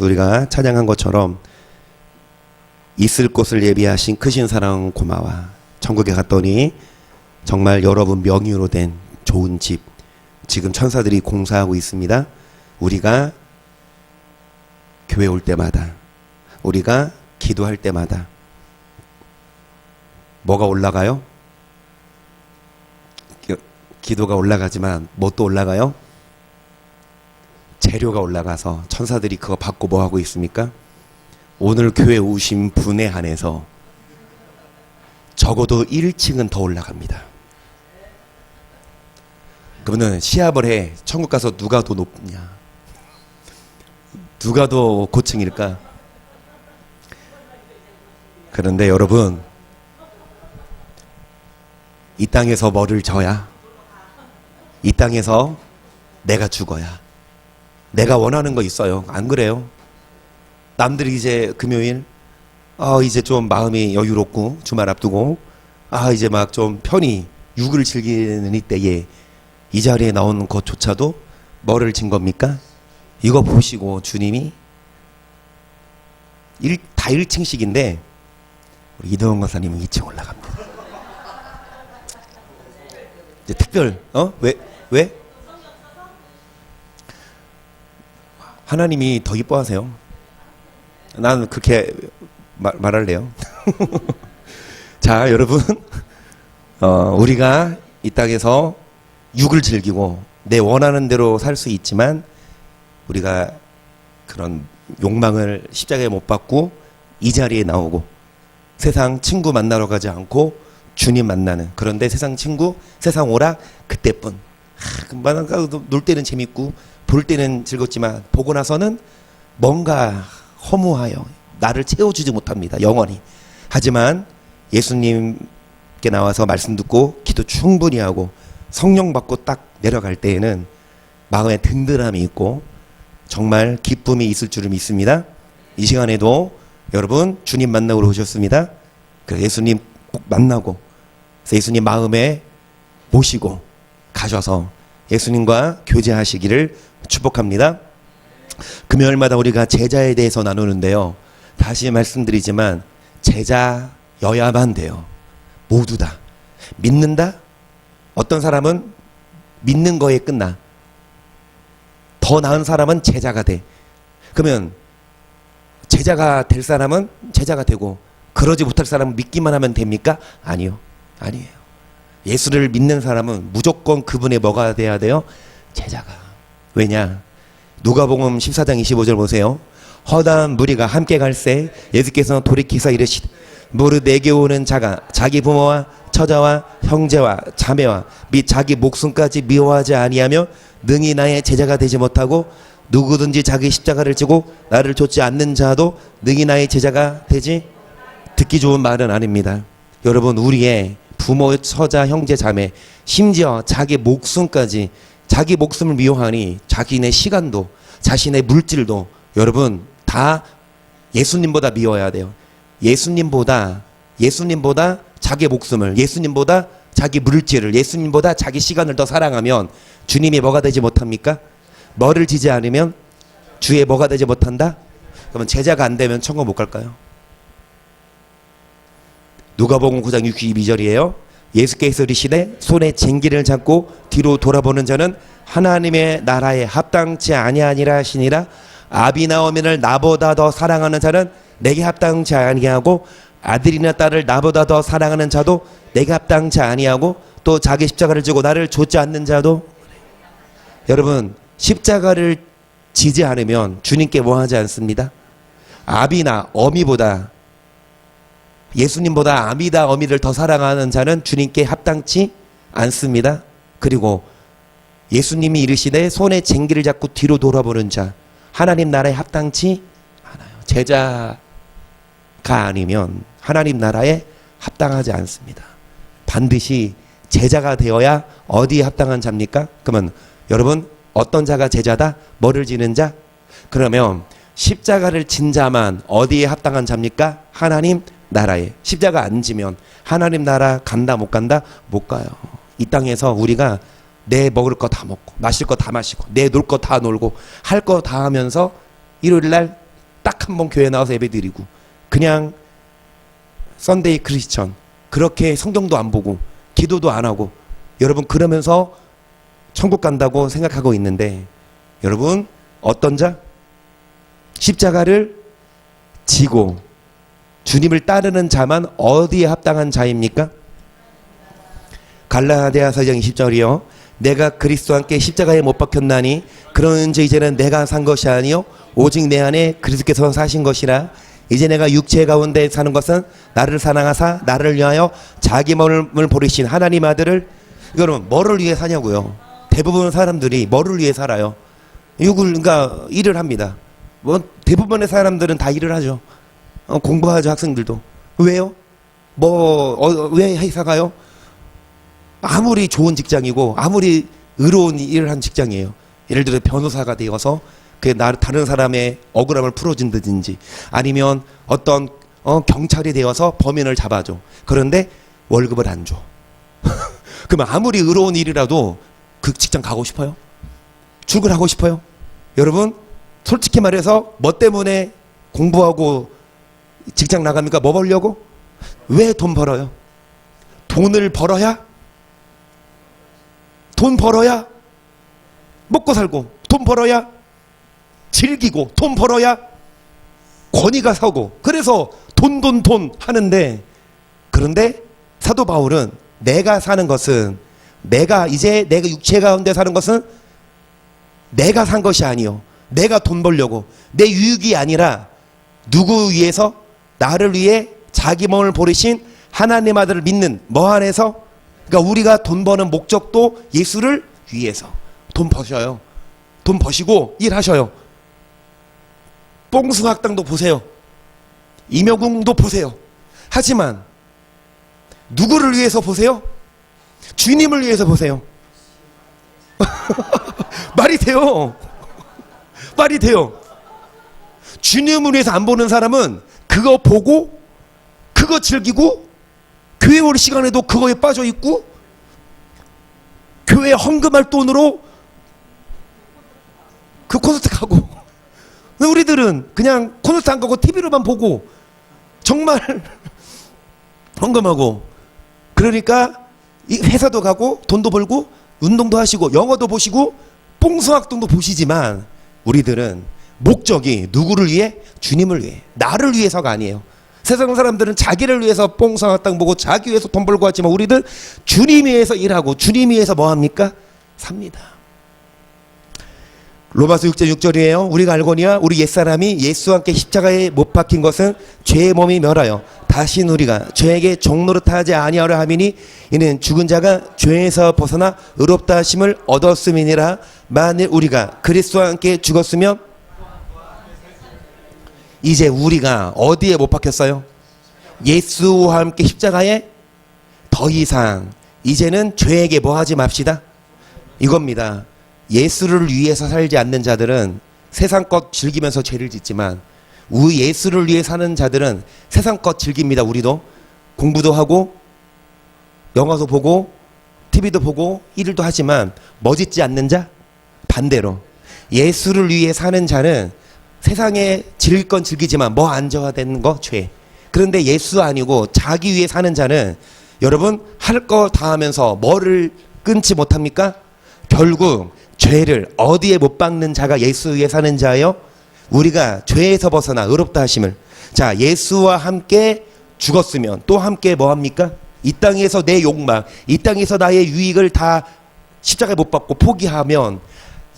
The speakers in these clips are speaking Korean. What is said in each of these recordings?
우리가 찬양한 것처럼 있을 곳을 예비하신 크신 사랑 고마워. 천국에 갔더니 정말 여러분 명의로 된 좋은 집, 지금 천사들이 공사하고 있습니다. 우리가 교회 올 때마다, 우리가 기도할 때마다 뭐가 올라가요? 기도가 올라가지만 뭐 또 올라가요? 재료가 올라가서 천사들이 그거 받고 뭐 하고 있습니까? 오늘 교회 오신 분에 한해서 적어도 1층은 더 올라갑니다. 그러면 시합을 해. 천국 가서 누가 더 높냐? 누가 더 고층일까? 그런데 여러분, 이 땅에서 뭐를 져야? 이 땅에서 내가 죽어야. 내가 원하는 거 있어요. 안 그래요? 남들이 이제 금요일 이제 좀 마음이 여유롭고 주말 앞두고 이제 막 좀 편히 육을 즐기는 이때에 이 자리에 나오는 것조차도 뭐를 진 겁니까? 이거 보시고 주님이 다 1층씩인데 우리 이동원 강사님은 2층 올라갑니다. 이제 특별 왜? 하나님이 더 이뻐하세요. 난 그렇게 말할래요. 자, 여러분, 우리가 이 땅에서 육을 즐기고 내 원하는 대로 살 수 있지만 우리가 그런 욕망을 십자가에 못 박고 이 자리에 나오고 세상 친구 만나러 가지 않고 주님 만나는, 그런데 세상 친구, 세상 오락 그때뿐. 금방 놀 때는 재밌고 볼 때는 즐겁지만 보고 나서는 뭔가 허무하여 나를 채워주지 못합니다. 영원히. 하지만 예수님께 나와서 말씀 듣고 기도 충분히 하고 성령 받고 딱 내려갈 때에는 마음에 든든함이 있고 정말 기쁨이 있을 줄을 믿습니다. 이 시간에도 여러분 주님 만나러 오셨습니다. 그래서 예수님 꼭 만나고 예수님 마음에 모시고 가셔서 예수님과 교제하시기를 축복합니다. 금요일마다 우리가 제자에 대해서 나누는데요. 다시 말씀드리지만 제자여야만 돼요. 모두 다. 믿는다? 어떤 사람은 믿는 거에 끝나. 더 나은 사람은 제자가 돼. 그러면 제자가 될 사람은 제자가 되고 그러지 못할 사람은 믿기만 하면 됩니까? 아니요. 아니에요. 예수를 믿는 사람은 무조건 그분의 뭐가 돼야 돼요? 제자가. 왜냐? 누가복음 14장 25절 보세요. 허다한 무리가 함께 갈새 예수께서 돌이키사 이르시되 무릇 내게 오는 자가 자기 부모와 처자와 형제와 자매와 및 자기 목숨까지 미워하지 아니하며 능히 나의 제자가 되지 못하고 누구든지 자기 십자가를 지고 나를 좇지 않는 자도 능히 나의 제자가 되지. 듣기 좋은 말은 아닙니다. 여러분, 우리의 부모, 처자, 형제, 자매, 심지어 자기 목숨까지, 자기 목숨을 미워하니 자기네 시간도, 자신의 물질도 여러분 다 예수님보다 미워해야 돼요. 예수님보다 자기 목숨을, 예수님보다 자기 물질을, 예수님보다 자기 시간을 더 사랑하면 주님이 뭐가 되지 못합니까? 뭐를 지지 않으면 주의 뭐가 되지 못한다? 그러면 제자가 안 되면 천국 못 갈까요? 누가복음 9장 62절이에요. 예수께서 이르시되 손에 쟁기를 잡고 뒤로 돌아보는 자는 하나님의 나라에 합당치 아니하니라 하시니라. 아비 나오면을 나보다 더 사랑하는 자는 내게 합당치 아니하고 아들이나 딸을 나보다 더 사랑하는 자도 내게 합당치 아니하고 또 자기 십자가를 지고 나를 좇지 않는 자도. 여러분, 십자가를 지지 않으면 주님께 뭐 하지 않습니다. 아비나 어미보다, 예수님보다 아비다 어미를 더 사랑하는 자는 주님께 합당치 않습니다. 그리고 예수님이 이르시되 손에 쟁기를 잡고 뒤로 돌아보는 자 하나님 나라에 합당치 않아요. 제자가 아니면 하나님 나라에 합당하지 않습니다. 반드시 제자가 되어야 어디에 합당한 자입니까? 그러면 여러분, 어떤 자가 제자다? 뭐를 지는 자? 그러면 십자가를 진 자만 어디에 합당한 자입니까? 하나님 나라에. 십자가 안 지면 하나님 나라 간다 못 간다? 못 가요. 이 땅에서 우리가 내 먹을 거 다 먹고 마실 거 다 마시고 내 놀 거 다 놀고 할 거 다 하면서 일요일 날 딱 한 번 교회 나와서 예배드리고 그냥 썬데이 크리스천 그렇게 성경도 안 보고 기도도 안 하고 여러분 그러면서 천국 간다고 생각하고 있는데 여러분 어떤 자? 십자가를 지고 주님을 따르는 자만 어디에 합당한 자입니까? 갈라디아서 2장 20절이요. 내가 그리스도와 함께 십자가에 못 박혔나니 그런즉 이제는 내가 산 것이 아니요 오직 내 안에 그리스도께서 사신 것이라. 이제 내가 육체 가운데 사는 것은 나를 사랑하사 나를 위하여 자기 몸을 버리신 하나님 아들을 이거는 뭐를 위해 사냐고요. 대부분 사람들이 뭐를 위해 살아요. 그러니까 일을 합니다. 뭐 대부분의 사람들은 다 일을 하죠. 공부하죠. 학생들도. 왜요? 왜 회사 가요? 아무리 좋은 직장이고 아무리 의로운 일을 한 직장이에요. 예를 들어 변호사가 되어서 다른 사람의 억울함을 풀어준다든지 아니면 어떤 경찰이 되어서 범인을 잡아줘. 그런데 월급을 안 줘. 그러면 아무리 의로운 일이라도 그 직장 가고 싶어요? 출근하고 싶어요? 여러분 솔직히 말해서 뭐 때문에 공부하고 직장 나갑니까? 뭐 벌려고? 왜 돈 벌어요? 돈을 벌어야? 돈 벌어야 먹고 살고, 돈 벌어야 즐기고, 돈 벌어야 권위가 서고, 그래서 돈 하는데, 그런데 사도 바울은 내가 사는 것은 내가 육체 가운데 사는 것은 내가 산 것이 아니요 내가 돈 벌려고 내 유익이 아니라 누구 위해서? 나를 위해 자기 몸을 버리신 하나님 아들을 믿는 뭐 안에서? 그러니까 우리가 돈 버는 목적도 예수를 위해서 돈 버셔요. 돈 버시고 일하셔요. 뽕숭학당도 보세요. 임여궁도 보세요. 하지만 누구를 위해서 보세요? 주님을 위해서 보세요. 말이 돼요. 말이 돼요. 주님을 위해서 안 보는 사람은 그거 보고 그거 즐기고 교회 올 시간에도 그거에 빠져 있고 교회 헌금할 돈으로 그 콘서트 가고 우리들은 그냥 콘서트 안 가고 TV로만 보고 정말 헌금하고 그러니까 회사도 가고 돈도 벌고 운동도 하시고 영어도 보시고 뽕숭학동도 보시지만 우리들은 목적이 누구를 위해? 주님을 위해. 나를 위해서가 아니에요. 세상 사람들은 자기를 위해서 뽕숭학당 보고 자기 위해서 돈 벌고 하지만 우리들 주님 위해서 일하고 주님 위해서 뭐 합니까? 삽니다. 로마서 6장 6절이에요. 우리가 알거니와 우리 옛사람이 예수와 함께 십자가에 못 박힌 것은 죄의 몸이 멸하여 다시 우리가 죄에게 종노릇하지 아니하려 함이니 이는 죽은 자가 죄에서 벗어나 의롭다 하심을 얻었음이니라. 만일 우리가 그리스도와 함께 죽었으면 이제 우리가 어디에 못 박혔어요? 예수와 함께 십자가에 더 이상 이제는 죄에게 뭐 하지 맙시다. 이겁니다. 예수를 위해서 살지 않는 자들은 세상 것 즐기면서 죄를 짓지만 우리 예수를 위해 사는 자들은 세상 것 즐깁니다. 우리도 공부도 하고 영화도 보고 TV도 보고 일도 하지만 뭐 짓지 않는 자? 반대로 예수를 위해 사는 자는 세상에 즐길 건 즐기지만 뭐 안 져야 되는 거? 죄. 그런데 예수 아니고 자기 위해 사는 자는 여러분 할 거 다 하면서 뭐를 끊지 못합니까? 결국 죄를 어디에 못 박는 자가 예수 위에 사는 자예요? 우리가 죄에서 벗어나 의롭다 하심을. 자, 예수와 함께 죽었으면 또 함께 뭐 합니까? 이 땅에서 내 욕망, 이 땅에서 나의 유익을 다 십자가에 못 박고 포기하면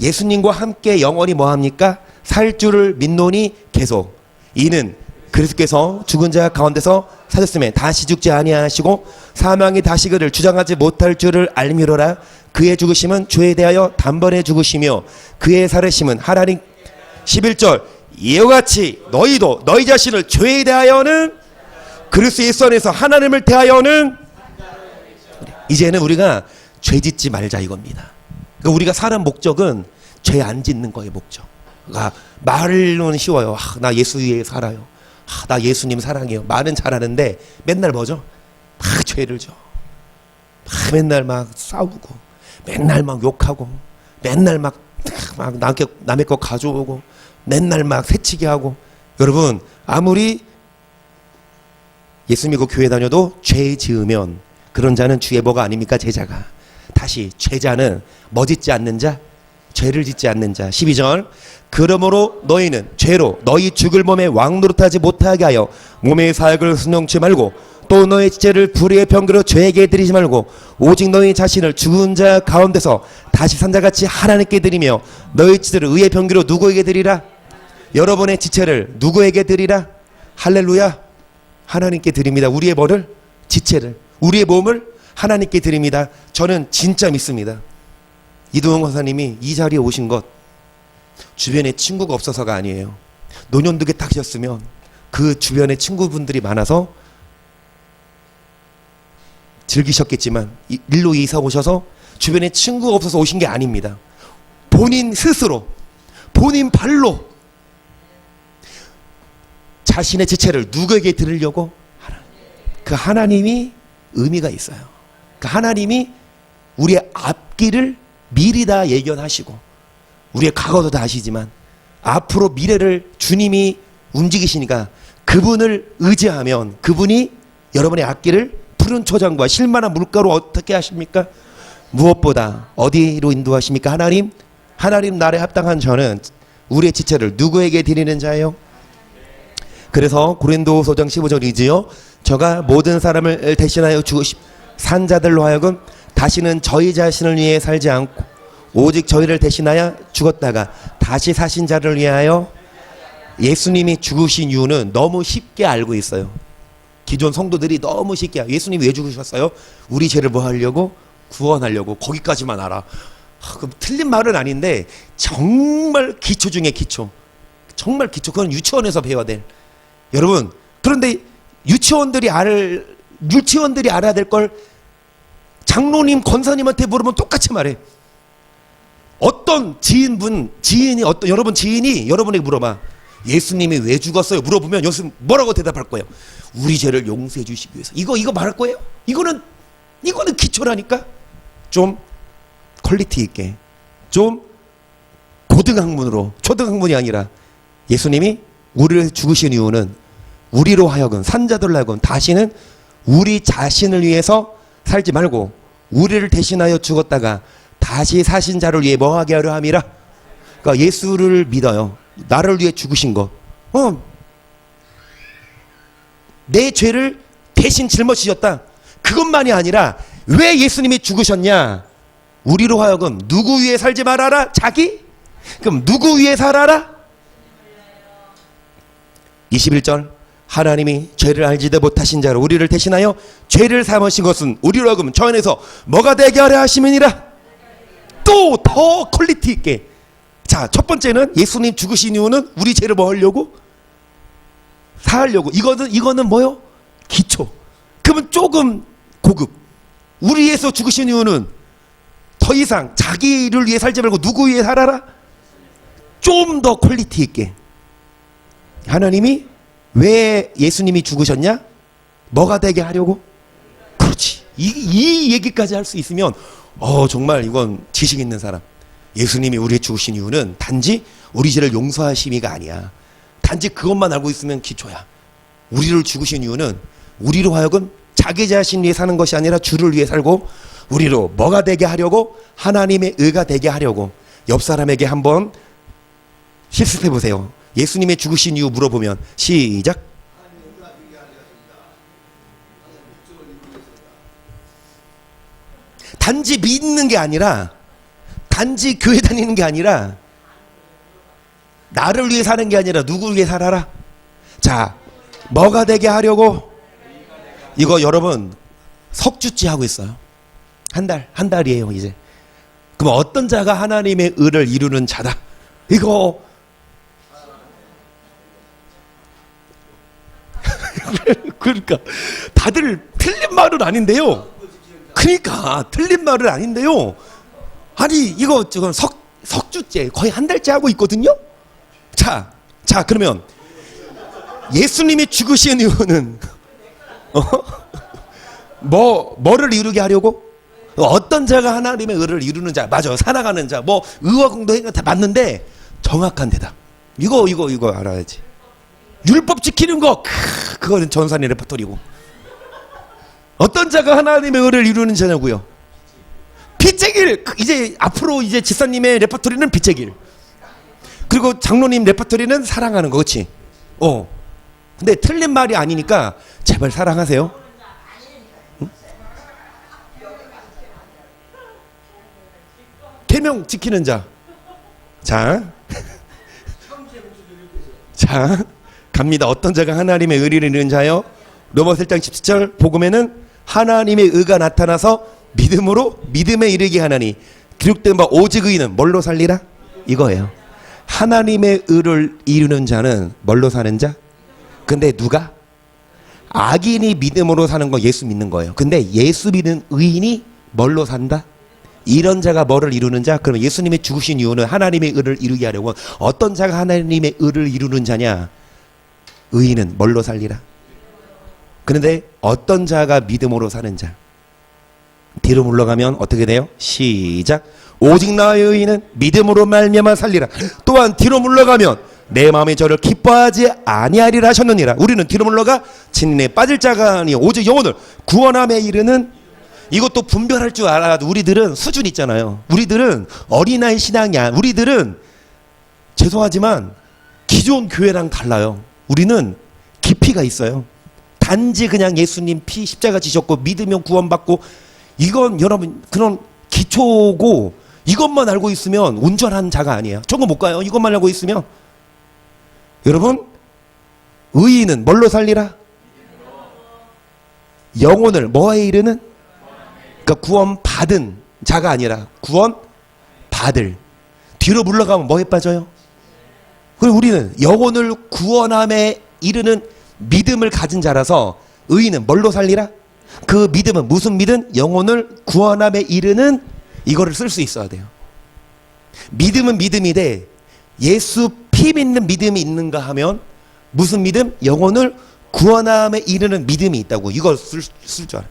예수님과 함께 영원히 뭐 합니까? 살 줄을 믿노니 계속. 이는 그리스도께서 죽은 자 가운데서 사셨음에 다시 죽지 아니하시고 사망이 다시 그를 주장하지 못할 줄을 알미로라. 그의 죽으심은 죄에 대하여 단번에 죽으시며 그의 살으심은 하나님. 11절 이와 같이 너희도 너희 자신을 죄에 대하여는 그리스도 예수 안에서 하나님을 대하여는 이제는 우리가 죄 짓지 말자 이겁니다. 그러니까 우리가 사는 목적은 죄 안 짓는 거의 목적. 그러니까 말로는 쉬워요. 나 예수 위에 살아요. 나 예수님 사랑해요. 말은 잘하는데 맨날 뭐죠? 막 죄를 져. 막 맨날 막 싸우고 맨날 막 욕하고 맨날 막 남의 거 가져오고 맨날 막 새치기 하고 여러분, 아무리 예수 믿고 교회 다녀도 죄 지으면 그런 자는 주의 뭐가 아닙니까? 제자가. 다시 죄자는 뭐 짓지 않는 자? 죄를 짓지 않는 자. 12절. 그러므로 너희는 죄로 너희 죽을 몸에 왕노릇하지 못하게 하여 몸의 사역을 순종치 말고 또 너희 지체를 불의의 병거로 죄에게 드리지 말고 오직 너희 자신을 죽은 자 가운데서 다시 산 자같이 하나님께 드리며 너희 지체를 의의 병기로 누구에게 드리라? 여러분의 지체를 누구에게 드리라? 할렐루야. 하나님께 드립니다. 우리의 뭐를? 지체를. 우리의 몸을 하나님께 드립니다. 저는 진짜 믿습니다. 이동훈 권사님이 이 자리에 오신 것 주변에 친구가 없어서가 아니에요. 노년득에 타셨으면 그 주변에 친구분들이 많아서 즐기셨겠지만 일로 이사 오셔서 주변에 친구가 없어서 오신 게 아닙니다. 본인 스스로 본인 발로 자신의 지체를 누구에게 드리려고? 그 하나님이 의미가 있어요. 그 하나님이 우리의 앞길을 미리 다 예견하시고 우리의 과거도 다 아시지만 앞으로 미래를 주님이 움직이시니까 그분을 의지하면 그분이 여러분의 앞길을 푸른 초장과 실만한 물가로 어떻게 하십니까? 무엇보다 어디로 인도하십니까? 하나님? 하나님 나라에 합당한 저는 우리의 지체를 누구에게 드리는 자예요? 그래서 고린도후서 5장 15절이지요. 저가 모든 사람을 대신하여 죽으십 산 자들로 하여금 다시는 저희 자신을 위해 살지 않고 오직 저희를 대신하여 죽었다가 다시 사신 자를 위하여. 예수님이 죽으신 이유는 너무 쉽게 알고 있어요. 기존 성도들이 너무 쉽게 예수님이 왜 죽으셨어요? 우리 죄를 뭐 하려고? 구원하려고. 거기까지만 알아. 그럼 틀린 말은 아닌데 정말 기초 중에 기초. 정말 기초. 그건 유치원에서 배워야 돼. 여러분, 그런데 유치원들이 알아야 될 걸 장로님, 권사님한테 물으면 똑같이 말해. 어떤 지인이 여러분 지인이 여러분에게 물어봐. 예수님이 왜 죽었어요? 물어보면 예수님 뭐라고 대답할 거예요? 우리 죄를 용서해 주시기 위해서. 이거 말할 거예요? 이거는 기초라니까. 좀 퀄리티 있게, 좀 고등학문으로, 초등학문이 아니라 예수님이 우리를 죽으신 이유는 우리로 하여금, 산자들로 하여금 다시는 우리 자신을 위해서 살지 말고 우리를 대신하여 죽었다가 다시 사신 자를 위해 뭐하게 하려 함이라. 그러니까 예수를 믿어요. 나를 위해 죽으신 거. 내 죄를 대신 짊어지셨다. 그것만이 아니라 왜 예수님이 죽으셨냐? 우리로 하여금 누구 위해 살지 말아라? 자기? 그럼 누구 위해 살아라? 21절. 하나님이 죄를 알지도 못하신 자로 우리를 대신하여 죄를 삼으신 것은 우리로 하여금 저 안에서 뭐가 되게 하려 하심이니라. 또 더 퀄리티 있게. 자, 첫 번째는 예수님 죽으신 이유는 우리 죄를 뭐 하려고? 사하려고. 이거는 뭐요? 기초. 그러면 조금 고급. 우리 위해서 죽으신 이유는 더 이상 자기를 위해 살지 말고 누구 위해 살아라? 좀 더 퀄리티 있게. 하나님이 왜 예수님이 죽으셨냐? 뭐가 되게 하려고? 그렇지. 이 얘기까지 할 수 있으면 정말 이건 지식 있는 사람. 예수님이 우리의 죽으신 이유는 단지 우리 죄를 용서하심이가 아니야. 단지 그것만 알고 있으면 기초야. 우리를 죽으신 이유는 우리로 하여금 자기 자신 위해 사는 것이 아니라 주를 위해 살고 우리로 뭐가 되게 하려고? 하나님의 의가 되게 하려고. 옆 사람에게 한번 실습해 보세요. 예수님의 죽으신 이유 물어보면 시작. 단지 믿는 게 아니라, 단지 교회 다니는 게 아니라, 나를 위해 사는 게 아니라 누구를 위해 살아라? 자, 뭐가 되게 하려고? 이거 여러분 석주째 하고 있어요. 한 달이에요 이제. 그럼 어떤 자가 하나님의 의를 이루는 자다? 이거 그러니까 다들 틀린 말은 아닌데요. 그러니까 틀린 말은 아닌데요. 아니 이거 지금 석주째 거의 한 달째 하고 있거든요. 자 그러면 예수님이 죽으신 이유는 뭐를 이루게 하려고? 어떤 자가 하나님의 의를 이루는 자, 맞아, 살아가는 자, 의와 공도 행위 다 맞는데 정확한 대답. 이거 알아야지. 율법 지키는 거, 그거는 전산의 레퍼토리고. 어떤 자가 하나님의 의를 이루는 자냐고요? 빛의 길. 이제 앞으로 이제 집사님의 레퍼토리는 빛의 길. 그리고 장로님 레퍼토리는 사랑하는 거, 그렇지? 근데 틀린 말이 아니니까 제발 사랑하세요. 응? 계명 지키는 자. 자, 자, 갑니다. 어떤 자가 하나님의 의를 이루는 자요? 로마서 1장 17절 복음에는 하나님의 의가 나타나서 믿음으로 믿음에 이르게 하나니 기록된 바 오직 의인은 뭘로 살리라? 이거예요. 하나님의 의를 이루는 자는 뭘로 사는 자? 근데 누가? 악인이 믿음으로 사는 건 예수 믿는 거예요. 근데 예수 믿는 의인이 뭘로 산다? 이런 자가 뭐를 이루는 자? 그러면 예수님이 죽으신 이유는 하나님의 의를 이루게 하려고. 어떤 자가 하나님의 의를 이루는 자냐? 의인은 뭘로 살리라? 그런데 어떤 자가 믿음으로 사는 자? 뒤로 물러가면 어떻게 돼요? 시작. 오직 나의 의인은 믿음으로 말미암아 살리라. 또한 뒤로 물러가면 내 마음이 저를 기뻐하지 아니하리라 하셨느니라. 우리는 뒤로 물러가 진리에 빠질 자가 아니 오직 영혼을 구원함에 이르는. 이것도 분별할 줄 알아도 우리들은 수준 있잖아요. 우리들은 어린아이 신앙이야. 우리들은 죄송하지만 기존 교회랑 달라요. 우리는 깊이가 있어요. 단지 그냥 예수님 피 십자가 지셨고 믿으면 구원받고, 이건 여러분 그런 기초고, 이것만 알고 있으면 온전한 자가 아니에요. 저거 못 가요. 이것만 알고 있으면. 여러분, 의인은 뭘로 살리라? 영혼을 뭐에 이르는? 그러니까 구원 받은 자가 아니라 구원 받을. 뒤로 물러가면 뭐에 빠져요? 그리고 우리는 영혼을 구원함에 이르는 믿음을 가진 자라서 의인은 뭘로 살리라? 그 믿음은 무슨 믿음? 영혼을 구원함에 이르는, 이거를 쓸 수 있어야 돼요. 믿음은 믿음이되 예수 피 믿는 믿음이 있는가 하면 무슨 믿음? 영혼을 구원함에 이르는 믿음이 있다고. 이걸 쓸 줄 알아.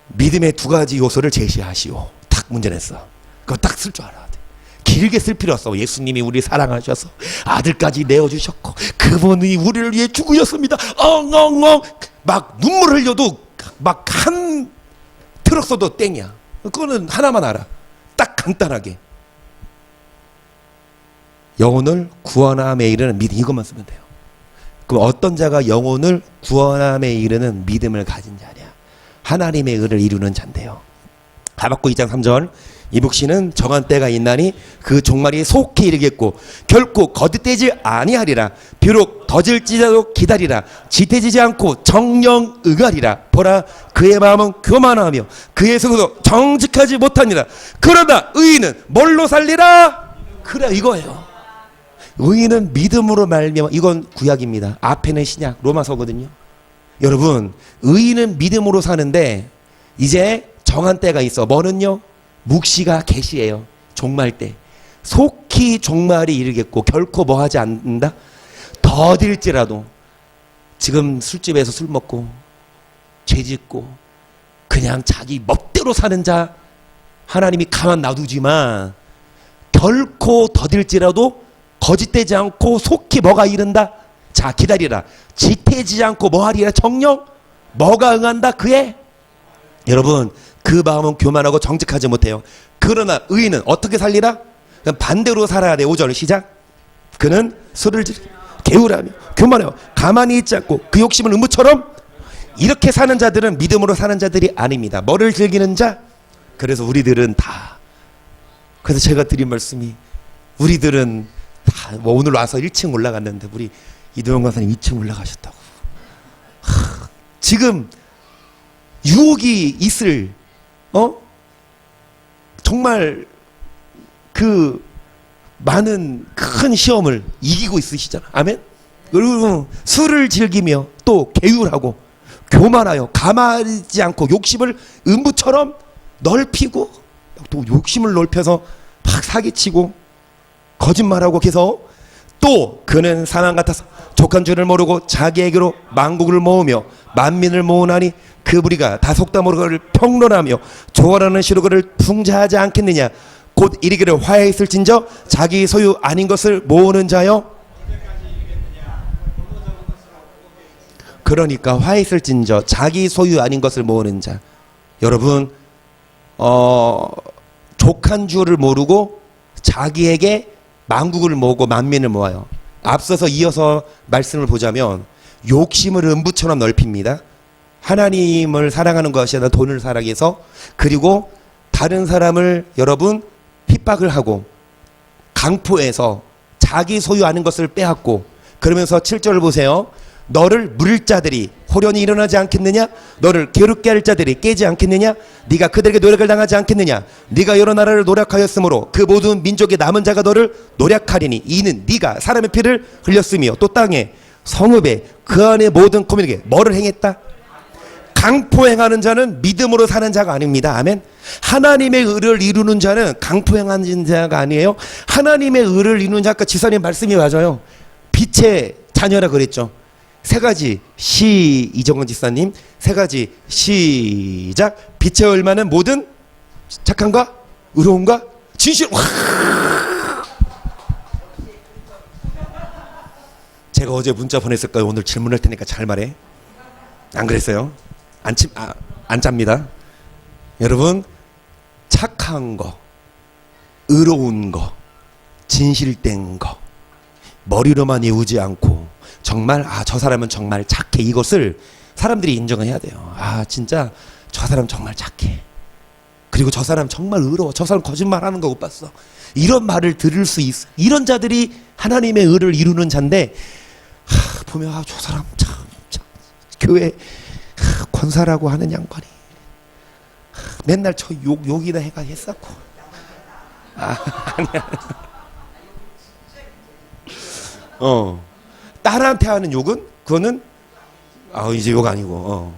믿음의 두 가지 요소를 제시하시오. 딱 문제 냈어. 그거 딱 쓸 줄 알아야 돼. 길게 쓸 필요 없어. 예수님이 우리 사랑하셔서 아들까지 내어주셨고 그분이 우리를 위해 죽으셨습니다. 엉엉엉 막 눈물 흘려도 막 한 트럭 써도 땡이야. 그거는 하나만 알아. 딱 간단하게 영혼을 구원함에 이르는 믿음, 이것만 쓰면 돼요. 그럼 어떤 자가 영혼을 구원함에 이르는 믿음을 가진 자냐? 하나님의 의를 이루는 자인데요. 하박국 2장 3절 이북신은 정한 때가 있나니 그 종말이 속히 이르겠고 결코 거듭되지 아니하리라. 비록 더질지라도 기다리라. 지태지지 않고 정령 응하리라. 보라 그의 마음은 교만하며 그의 속도 정직하지 못하니라. 그러나 의인은 뭘로 살리라? 그래, 이거예요. 의인은 믿음으로 말미암아. 이건 구약입니다. 앞에는 신약 로마서거든요. 여러분, 의인은 믿음으로 사는데 이제 정한 때가 있어. 뭐는요? 묵시가 계시예요. 종말 때. 속히 종말이 이르겠고 결코 뭐 하지 않는다? 더딜지라도. 지금 술집에서 술 먹고 죄 짓고 그냥 자기 멋대로 사는 자 하나님이 가만 놔두지만 결코 더딜지라도 거짓되지 않고 속히 뭐가 이른다? 자, 기다리라. 지태지지 않고 뭐 하리라? 정령 뭐가 응한다? 그의. 여러분, 그 마음은 교만하고 정직하지 못해요. 그러나 의인은 어떻게 살리라? 반대로 살아야 돼. 5절 시작. 그는 술을 게으르하며 교만하며 가만히 있지 않고 그 욕심을 음부처럼. 이렇게 사는 자들은 믿음으로 사는 자들이 아닙니다. 뭐를 즐기는 자? 그래서 우리들은 다, 그래서 제가 드린 말씀이 우리들은 다 뭐 오늘 와서 1층 올라갔는데 우리 이도영 강사님 2층 올라가셨다고. 지금 유혹이 있을 정말 그 많은 큰 시험을 이기고 있으시잖아. 아멘. 그리고 술을 즐기며 또 게으르하고 교만하여 가만하지 않고 욕심을 음부처럼 넓히고 또 욕심을 넓혀서 막 사기치고 거짓말하고 계속 또 그는 사망 같아서 족한 줄을 모르고 자기에게로 만국을 모으며 만민을 모으나니 그 무리가 다 속담으로 그를 평론하며 조언하는 시로 그를 풍자하지 않겠느냐. 곧 이르기를 화해했을진저 자기 소유 아닌 것을 모으는 자여. 그러니까 화 있을진저 자기 소유 아닌 것을 모으는 자. 여러분 족한 줄을 모르고 자기에게 만국을 모으고 만민을 모아요. 앞서서 이어서 말씀을 보자면 욕심을 음부처럼 넓힙니다. 하나님을 사랑하는 것이 아니라 돈을 사랑해서, 그리고 다른 사람을 여러분 핍박을 하고 강포해서 자기 소유 아는 것을 빼앗고, 그러면서 7절을 보세요. 너를 물을 자들이 호련히 일어나지 않겠느냐? 너를 괴롭게 할 자들이 깨지 않겠느냐? 네가 그들에게 노력을 당하지 않겠느냐? 네가 여러 나라를 노력하였으므로 그 모든 민족의 남은 자가 너를 노력하리니 이는 네가 사람의 피를 흘렸으며 또 땅에 성읍에 그 안에 모든 고민에게 뭐를 행했다? 강포행하는 자는 믿음으로 사는 자가 아닙니다. 아멘. 하나님의 의를 이루는 자는 강포행하는 자가 아니에요. 하나님의 의를 이루는 자, 아까 지사님 말씀이 맞아요. 빛의 자녀라 그랬죠. 세 가지 이정원 지사님 세 가지 시작. 빛의 얼마는 모든 착함과 의로움과 진실. 제가 어제 문자 보냈을까요? 오늘 질문할 테니까 잘 말해. 안 그랬어요? 안 짭니다. 여러분, 착한 거, 의로운 거, 진실된 거, 머리로만 이우지 않고 정말 저 사람은 정말 착해, 이것을 사람들이 인정을 해야 돼요. 진짜 저 사람 정말 착해, 그리고 저 사람 정말 의로워, 저 사람 거짓말하는 거 못 봤어, 이런 말을 들을 수 있어. 이런 자들이 하나님의 의를 이루는 자인데, 보면 저 사람 참 교회 권사라고 하는 양반이 맨날 저 욕이나 했었고. 아니야. 딸한테 하는 욕은 그거는 이제 욕 아니고.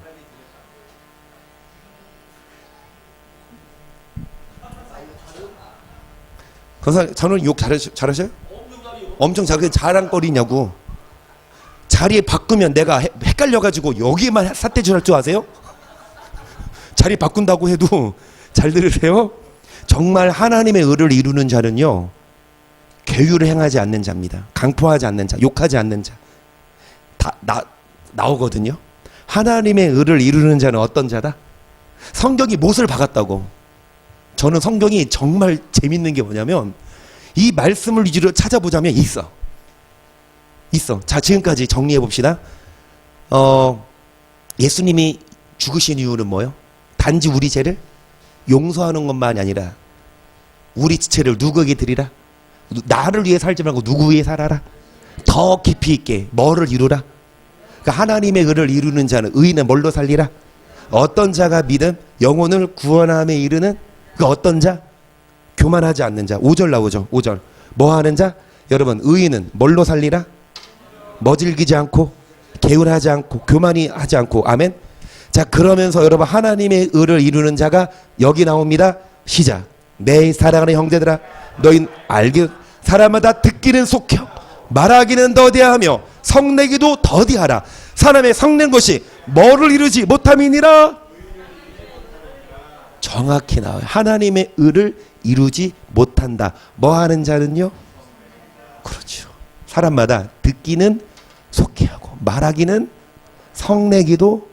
권사, 저는 욕 잘하셔요? 엄청 자랑거리냐고. 자리 바꾸면 내가 헷갈려가지고 여기만 삿대질 할 줄 아세요? 자리 바꾼다고 해도 잘 들으세요. 정말 하나님의 의를 이루는 자는요, 계율을 행하지 않는 자입니다. 강포하지 않는 자, 욕하지 않는 자. 나오거든요. 하나님의 의를 이루는 자는 어떤 자다? 성경이 못을 박았다고. 저는 성경이 정말 재밌는 게 뭐냐면, 이 말씀을 위주로 찾아보자면 있어. 자, 지금까지 정리해 봅시다. 예수님이 죽으신 이유는 뭐예요? 단지 우리 죄를 용서하는 것만이 아니라 우리 지체를 누구에게 드리라? 나를 위해 살지 말고 누구 위해 살아라? 더 깊이 있게 뭐를 이루라? 그러니까 하나님의 의를 이루는 자는, 의인은 뭘로 살리라? 어떤 자가 믿음 영혼을 구원함에 이르는 그 어떤 자? 교만하지 않는 자. 5절 나오죠. 5절. 뭐 하는 자? 여러분, 의인은 뭘로 살리라? 머질기지 않고, 게으르하지 않고, 교만이 하지 않고. 아멘. 자, 그러면서 여러분, 하나님의 의를 이루는 자가 여기 나옵니다. 시작. 내 사랑하는 형제들아, 너희 알기, 사람마다 듣기는 속혀 말하기는 더디하며 성내기도 더디하라. 사람의 성낸 것이 뭐를 이루지 못함이니라. 정확히 나와요. 하나님의 의를 이루지 못한다. 뭐 하는 자는요? 그렇죠. 사람마다 듣기는 속히하고 말하기는 성내기도.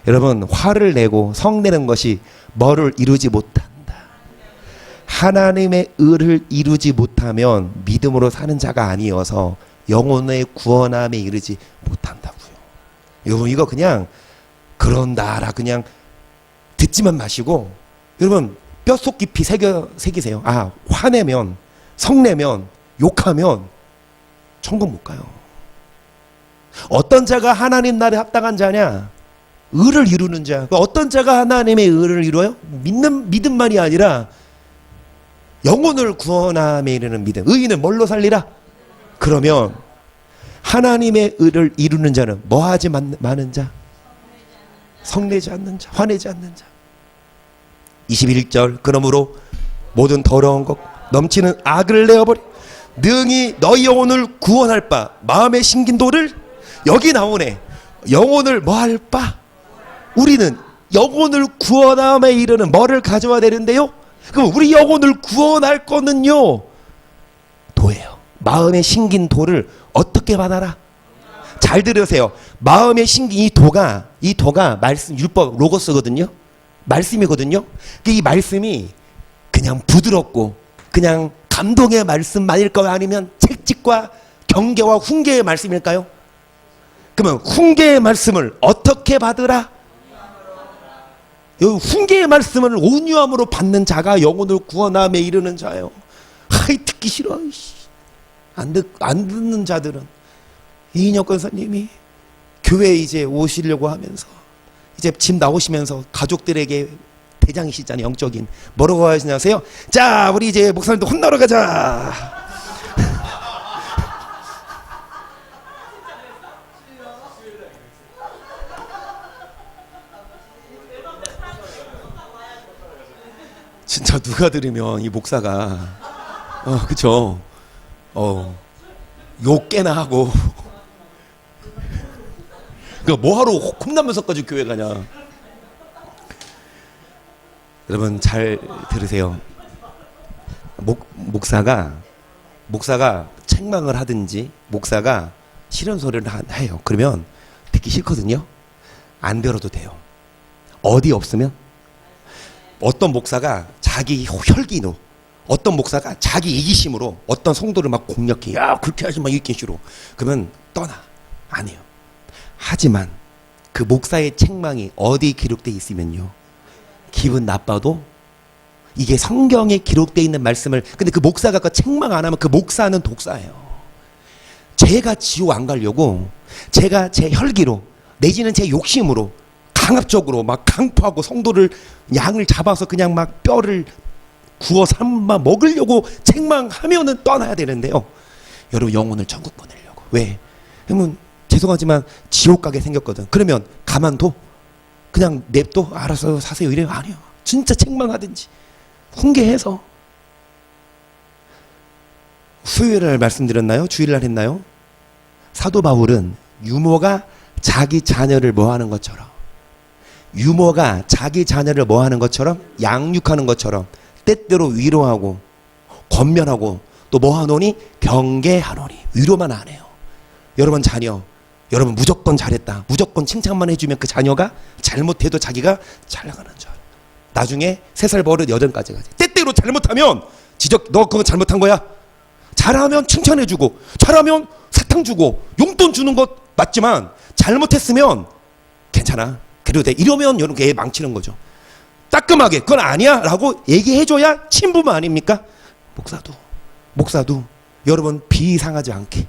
여러분, 화를 내고 성내는 것이 뭐를 이루지 못한다. 하나님의 의를 이루지 못하면 믿음으로 사는 자가 아니어서 영혼의 구원함에 이르지 못한다고요. 여러분, 이거 그냥 그런다라 그냥 듣지만 마시고, 여러분 뼛속 깊이 새기세요. 화내면, 성내면, 욕하면 천국 못 가요. 어떤 자가 하나님 나라에 합당한 자냐? 의를 이루는 자. 어떤 자가 하나님의 의를 이루어요? 믿음만이 아니라 영혼을 구원함에 이르는 믿음. 의인은 뭘로 살리라? 그러면 하나님의 의를 이루는 자는 뭐하지 많은 자? 성내지 않는 자, 화내지 않는 자. 21절. 그러므로 모든 더러운 것 넘치는 악을 내어버리 능히 너희 영혼을 구원할 바 마음에 심긴 도를. 여기 나오네. 영혼을 뭐 할 바? 우리는 영혼을 구원함에 이르는 뭐를 가져와야 되는데요? 그럼 우리 영혼을 구원할 거는요, 도예요. 마음에 심긴 도를 어떻게 받아라? 잘 들으세요. 마음의 신기, 이 도가 말씀, 율법, 로고스거든요. 말씀이거든요. 이 말씀이 그냥 부드럽고 그냥 감동의 말씀만일까요? 아니면 책찍과 경계와 훈계의 말씀일까요? 그러면 훈계의 말씀을 어떻게 받으라? 훈계의 말씀을 온유함으로 받는 자가 영혼을 구원함에 이르는 자예요. 하이, 듣기 싫어. 안 듣는 자들은. 이인혁 권사님이 교회에 이제 오시려고 하면서 이제 집 나오시면서 가족들에게 대장이시잖아요. 영적인. 뭐라고 하시냐세요? 자, 우리 이제 목사님도 혼나러 가자. 진짜 누가 들으면 이 목사가 그쵸, 욕 깨나 하고 그 뭐하러 콩나면서까지 교회 가냐. 여러분 잘 들으세요. 목사가 책망을 하든지 목사가 싫은 소리를 해요. 그러면 듣기 싫거든요. 안 들어도 돼요. 어디 없으면 어떤 목사가 자기 혈기로, 어떤 목사가 자기 이기심으로 어떤 성도를 막 공략해. 야, 그렇게 하지 마, 이렇게 싫어. 그러면 떠나. 안 해요. 하지만 그 목사의 책망이 어디 기록되어 있으면요, 기분 나빠도 이게 성경에 기록되어 있는 말씀을, 근데 그 목사가 그 책망 안 하면 그 목사는 독사예요. 제가 지옥 안 가려고 제가 제 혈기로 내지는 제 욕심으로 강압적으로 막 강포하고 성도를 양을 잡아서 그냥 막 뼈를 구워 삶아 먹으려고 책망하면은 떠나야 되는데요. 여러분 영혼을 천국 보내려고. 왜? 그러면 죄송하지만 지옥 가게 생겼거든. 그러면 가만둬? 그냥 냅둬? 알아서 사세요 이래요? 아니요. 진짜 책망하든지 훈계해서. 수요일날 말씀드렸나요? 주일날 했나요? 사도 바울은 유모가 자기 자녀를 뭐하는 것처럼, 유모가 자기 자녀를 뭐하는 것처럼, 양육하는 것처럼 때때로 위로하고 권면하고 또 뭐하노니? 경계하노니. 위로만 안 해요. 여러분 자녀, 여러분 무조건 잘했다, 무조건 칭찬만 해주면 그 자녀가 잘못해도 자기가 잘 나가는 줄 알아. 나중에 3살 버릇 8까지 가지. 때때로 잘못하면 지적, 너 그거 잘못한 거야. 잘하면 칭찬해주고, 잘하면 사탕 주고 용돈 주는 것 맞지만 잘못했으면 괜찮아, 그래도 돼, 이러면 여러분 애 망치는 거죠. 따끔하게 그건 아니야 라고 얘기해줘야 친부모 아닙니까? 목사도 여러분 비상하지 않게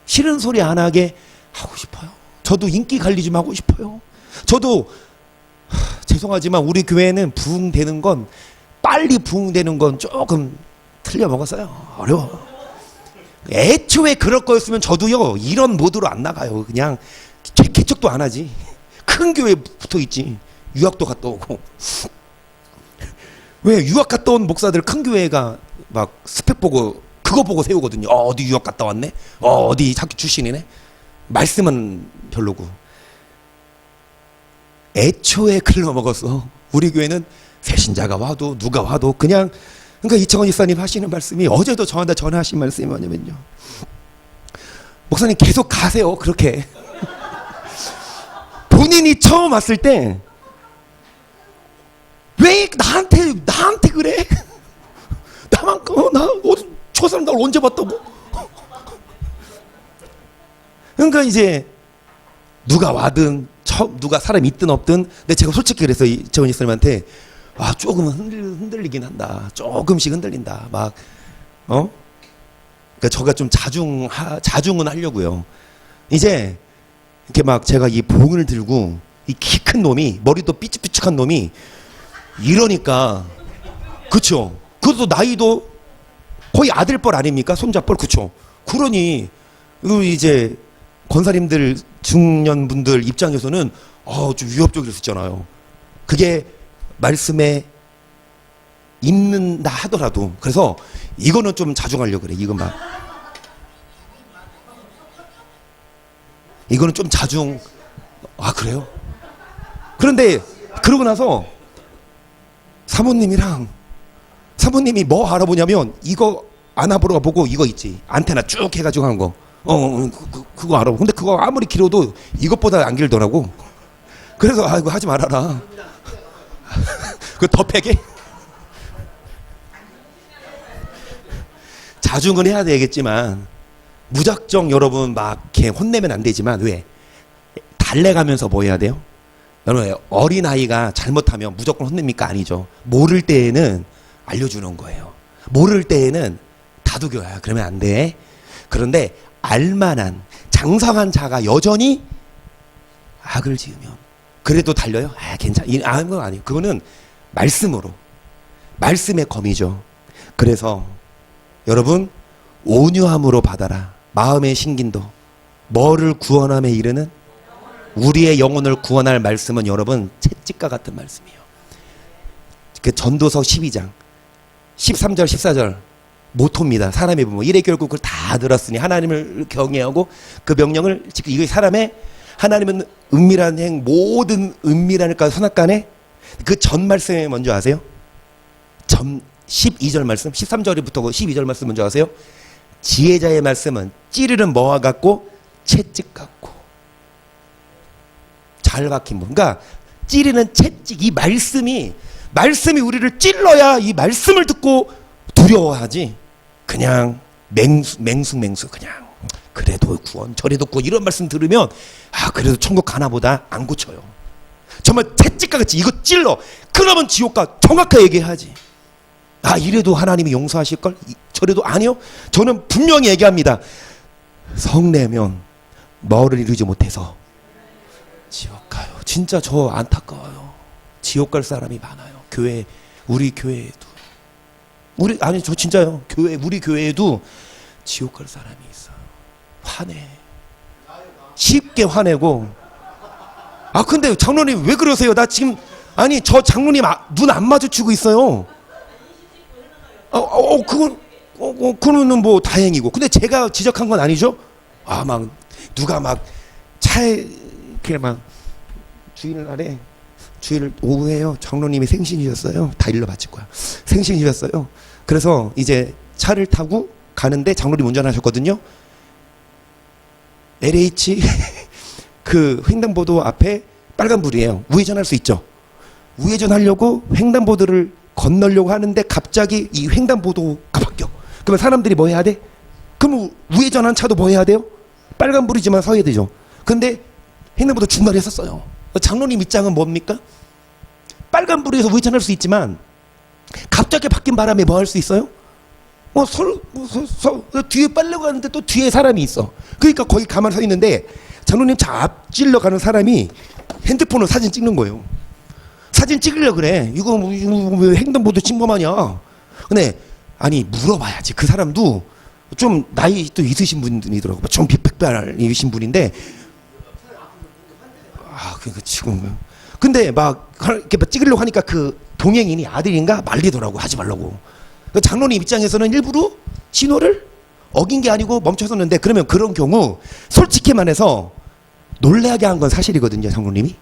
싫은 소리 안 하게 하고 싶어요. 저도 인기 관리 좀 하고 싶어요. 저도 죄송하지만 우리 교회는 부흥되는 건, 빨리 부흥되는 건 조금 틀려 먹었어요. 어려워. 애초에 그럴 거였으면 저도요 이런 모드로 안 나가요. 그냥 개척도 안 하지. 큰 교회 붙어 있지. 유학도 갔다 오고. 왜? 유학 갔다 온 목사들 큰 교회가 막 스펙 보고 그거 보고 세우거든요. 어디 유학 갔다 왔네? 어디 학교 출신이네? 말씀은 별로고. 애초에 글러 먹었어. 우리 교회는 새신자가 와도 누가 와도 그냥, 그러니까 이청원 집사님 하시는 말씀이, 어제도 저한테 전하신 말씀이 뭐냐면요, 목사님 계속 가세요. 그렇게 본인이 처음 왔을 때 왜 나한테 그래? 나만 저 사람 날 언제 봤다고? 그러니까 이제 누가 와든 누가 사람 있든 없든, 근데 제가 솔직히 그래서 이정원 집사님한테 조금은 흔들리긴 한다. 조금씩 흔들린다. 막 그러니까 저가 좀 자중은 하려고요. 이제 이렇게 막 제가 이 봉을 들고 이 키 큰 놈이, 머리도 삐쭉삐쭉한 놈이 이러니까, 그쵸? 그것도 나이도 거의 아들뻘 아닙니까? 손자뻘, 그쵸? 그러니 이제 권사님들 중년분들 입장에서는 좀 위협적일 수 있잖아요. 그게 말씀에 있는다 하더라도. 그래서 이거는 좀 자중하려고 그래. 이건 막 이거는 좀 자중. 그래요? 그런데 그러고 나서 사모님이 뭐 알아보냐면, 이거 아나보로가 보고 이거 있지, 안테나 쭉 해가지고 한 거, 그거 알아. 근데 그거 아무리 길어도 이것보다 안 길더라고. 그래서 이거 하지 말아라. 그거 더 패게? 자중은 해야 되겠지만 무작정 여러분 막 이렇게 혼내면 안 되지만 왜? 달래가면서 뭐 해야 돼요? 여러분 어린아이가 잘못하면 무조건 혼냅니까? 아니죠. 모를 때에는 알려주는 거예요. 모를 때에는 다독여야 그러면 안 돼. 그런데 알만한 장성한 자가 여전히 악을 지으면 그래도 달려요? 괜찮아. 그건 아니에요. 그거는 말씀으로. 말씀의 검이죠. 그래서 여러분 온유함으로 받아라. 마음의 신긴도 뭐를 구원함에 이르는 우리의 영혼을 구원할 말씀은 여러분 채찍과 같은 말씀이에요. 그 전도서 12장 13절 14절 모토입니다. 사람이 보면 이래 결국 그걸 다 들었으니 하나님을 경외하고 그 명령을 지금 이게 사람의 하나님은 은밀한 행 모든 은밀하니까 선악간에 그 전 말씀에 먼저 아세요? 전 12절 말씀 13절부터 12절 말씀 먼저 아세요? 지혜자의 말씀은 찌르는 뭐와 같고 채찍 같고 잘 박힌 뭐. 그러니까 찌르는 채찍 이 말씀이 우리를 찔러야 이 말씀을 듣고 두려워하지. 그냥 맹수 그냥 그래도 구원 저래도 구원 이런 말씀 들으면 그래도 천국 가나 보다 안 고쳐요. 정말 채찍과 같이 이거 찔러. 그러면 지옥 가. 정확하게 얘기하지. 이래도 하나님이 용서하실걸? 저래도 아니요. 저는 분명히 얘기합니다. 성내면 뭐를 이루지 못해서 지옥 가요. 진짜 저 안타까워요. 지옥 갈 사람이 많아요. 교회, 우리 교회에도. 저 진짜요. 우리 교회에도 지옥 갈 사람이 있어요. 화내. 쉽게 화내고. 근데 장로님 왜 그러세요? 나 지금, 저 장로님 눈 안 마주치고 있어요. 그거는 뭐 다행이고. 근데 제가 지적한 건 아니죠? 누가 차에, 이렇게 주일날에, 주일 오후에요. 장로님이 생신이셨어요. 다 일러 바칠 거야. 생신이셨어요. 그래서 이제 차를 타고 가는데 장로님 운전하셨거든요. LH 그 횡단보도 앞에 빨간불이에요. 우회전할 수 있죠. 우회전하려고 횡단보도를 건너려고 하는데 갑자기 이 횡단보도가 바뀌어. 그러면 사람들이 뭐 해야 돼? 그럼 우회전한 차도 뭐 해야 돼요? 빨간불이지만 서야 되죠. 근데 횡단보도 중간에 섰어요. 장로님 입장은 뭡니까? 빨간불에서 우회전할 수 있지만 갑자기 바뀐 바람에 뭐 할 수 있어요? 뒤에 빨려고 가는데 또 뒤에 사람이 있어. 그러니까 거기 가만히 서 있는데 장로님 차 앞질러 가는 사람이 핸드폰으로 사진 찍는 거예요. 사진 찍으려고 그래. 이거 왜 횡단보도 침범하냐. 근데 물어봐야지. 그 사람도 좀 나이 또 있으신 분이더라고. 좀 백발이신 분인데 그러니까 지금 근데 이렇게 찍으려고 하니까 그 동행인이 아들인가 말리더라고. 하지 말라고. 장로님 입장에서는 일부러 신호를 어긴 게 아니고 멈춰섰는데 그러면 그런 경우 솔직히 말해서 놀라게 한 건 사실이거든요. 장로님이.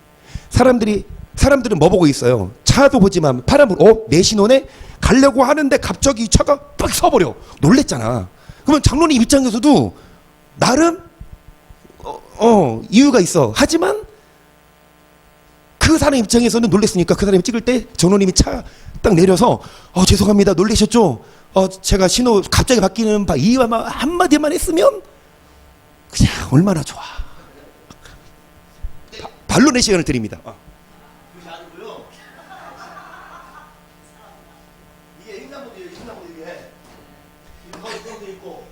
사람들은 뭐 보고 있어요? 차도 보지만 파란불 내 신호네? 가려고 하는데 갑자기 차가 빡 서버려. 놀랬잖아. 그러면 장로님 입장에서도 나름 이유가 있어. 하지만 그 사람 입장에서는 놀랬으니까 그 사람이 찍을 때 장로님이 차 딱 내려서 죄송합니다. 놀라셨죠? 제가 신호 갑자기 바뀌는 이 한마디만 했으면 그냥 얼마나 좋아. 반론의 시간을 드립니다. 그것이 아니고요. 이게 횡단보도예요. 이게 거기도 있고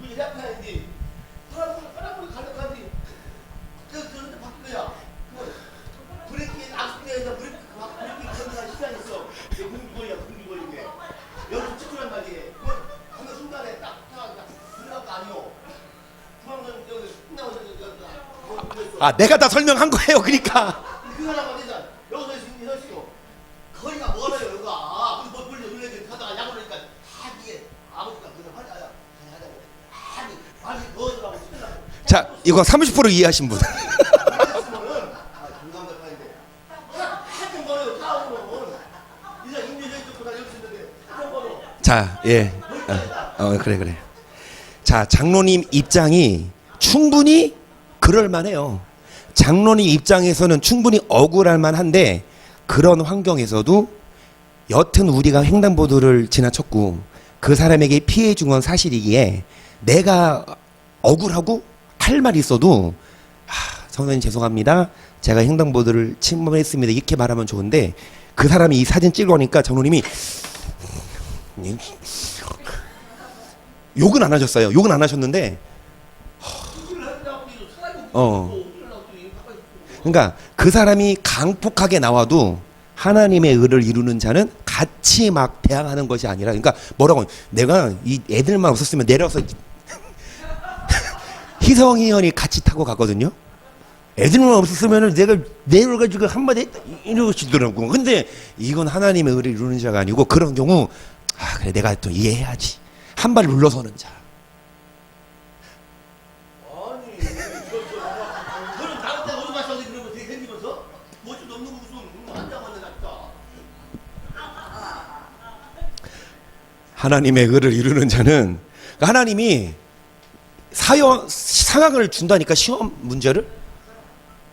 문이 약하는데 파란불 가려고 그런데 바뀐 거야. 브레이크 악수대에서 브레이크 건너가 시간이 있어. 공기거리야 이게. 여기서 찍으란 말이에요. 그 순간에 딱 들어간 거 아니오. 중앙선 여기 횡단보도 내가 다 설명한 거예요. 그러니까. 그 사람 어디서 여기서 있어. 거리가 멀어요 여기가. 뭐 놀래지 가다가 약을 하니까 하기에 아버지가 그냥 하자고 아니 넣으라고 시키려고. 자, 이거 30% 이해하신 분. 자, 예. 그래. 자, 장로님 입장이 충분히 그럴 만해요. 장로님 입장에서는 충분히 억울할 만한데 그런 환경에서도 여튼 우리가 횡단보도를 지나쳤고 그 사람에게 피해 준 건 사실이기에 내가 억울하고 할 말이 있어도 성도님 죄송합니다. 제가 횡단보도를 침범했습니다. 이렇게 말하면 좋은데 그 사람이 이 사진 찍으니까 장로님이 욕은 안 하셨어요. 욕은 안 하셨는데 그러니까 그 사람이 강폭하게 나와도 하나님의 의를 이루는 자는 같이 막 대항하는 것이 아니라 그러니까 뭐라고 내가 이 애들만 없었으면 내려서 희성이현이 같이 타고 갔거든요. 애들만 없었으면 내가 내려가지고 한마디 이러시더라고. 근데 이건 하나님의 의를 이루는 자가 아니고 그런 경우 그래 내가 또 이해해야지. 한 발 물러서는 자. 아니, 저는 나한테 어디 가서 그러면 되게 생기면서 뭐좀 넘는 거 무슨 한장만에 낫다. 하나님의 의를 이루는 자는 하나님이 상황을 준다니까 시험 문제를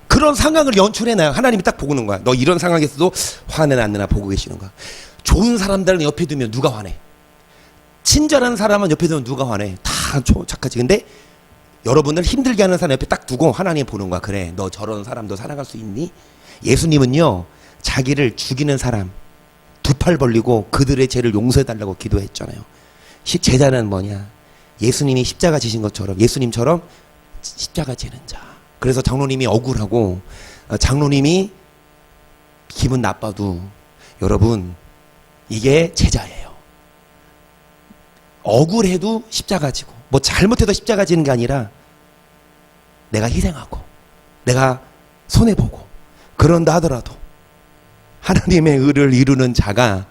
그런 상황을 연출해놔요. 하나님이 딱 보고는 거야. 너 이런 상황에서도 화내나 안 내나 보고 계시는 거야. 좋은 사람들은 옆에 두면 누가 화내? 친절한 사람은 옆에 두면 누가 화내? 다 착하지. 근데 여러분들 힘들게 하는 사람 옆에 딱 두고 하나님 보는 거야. 그래, 너 저런 사람도 살아갈 수 있니? 예수님은요, 자기를 죽이는 사람 두 팔 벌리고 그들의 죄를 용서해달라고 기도했잖아요. 제자는 뭐냐? 예수님이 십자가 지신 것처럼 예수님처럼 십자가 지는 자. 그래서 장로님이 억울하고 장로님이 기분 나빠도 여러분 이게 제자예요. 억울해도 십자가 지고 뭐 잘못해도 십자가 지는 게 아니라 내가 희생하고 내가 손해보고 그런다 하더라도 하나님의 의를 이루는 자가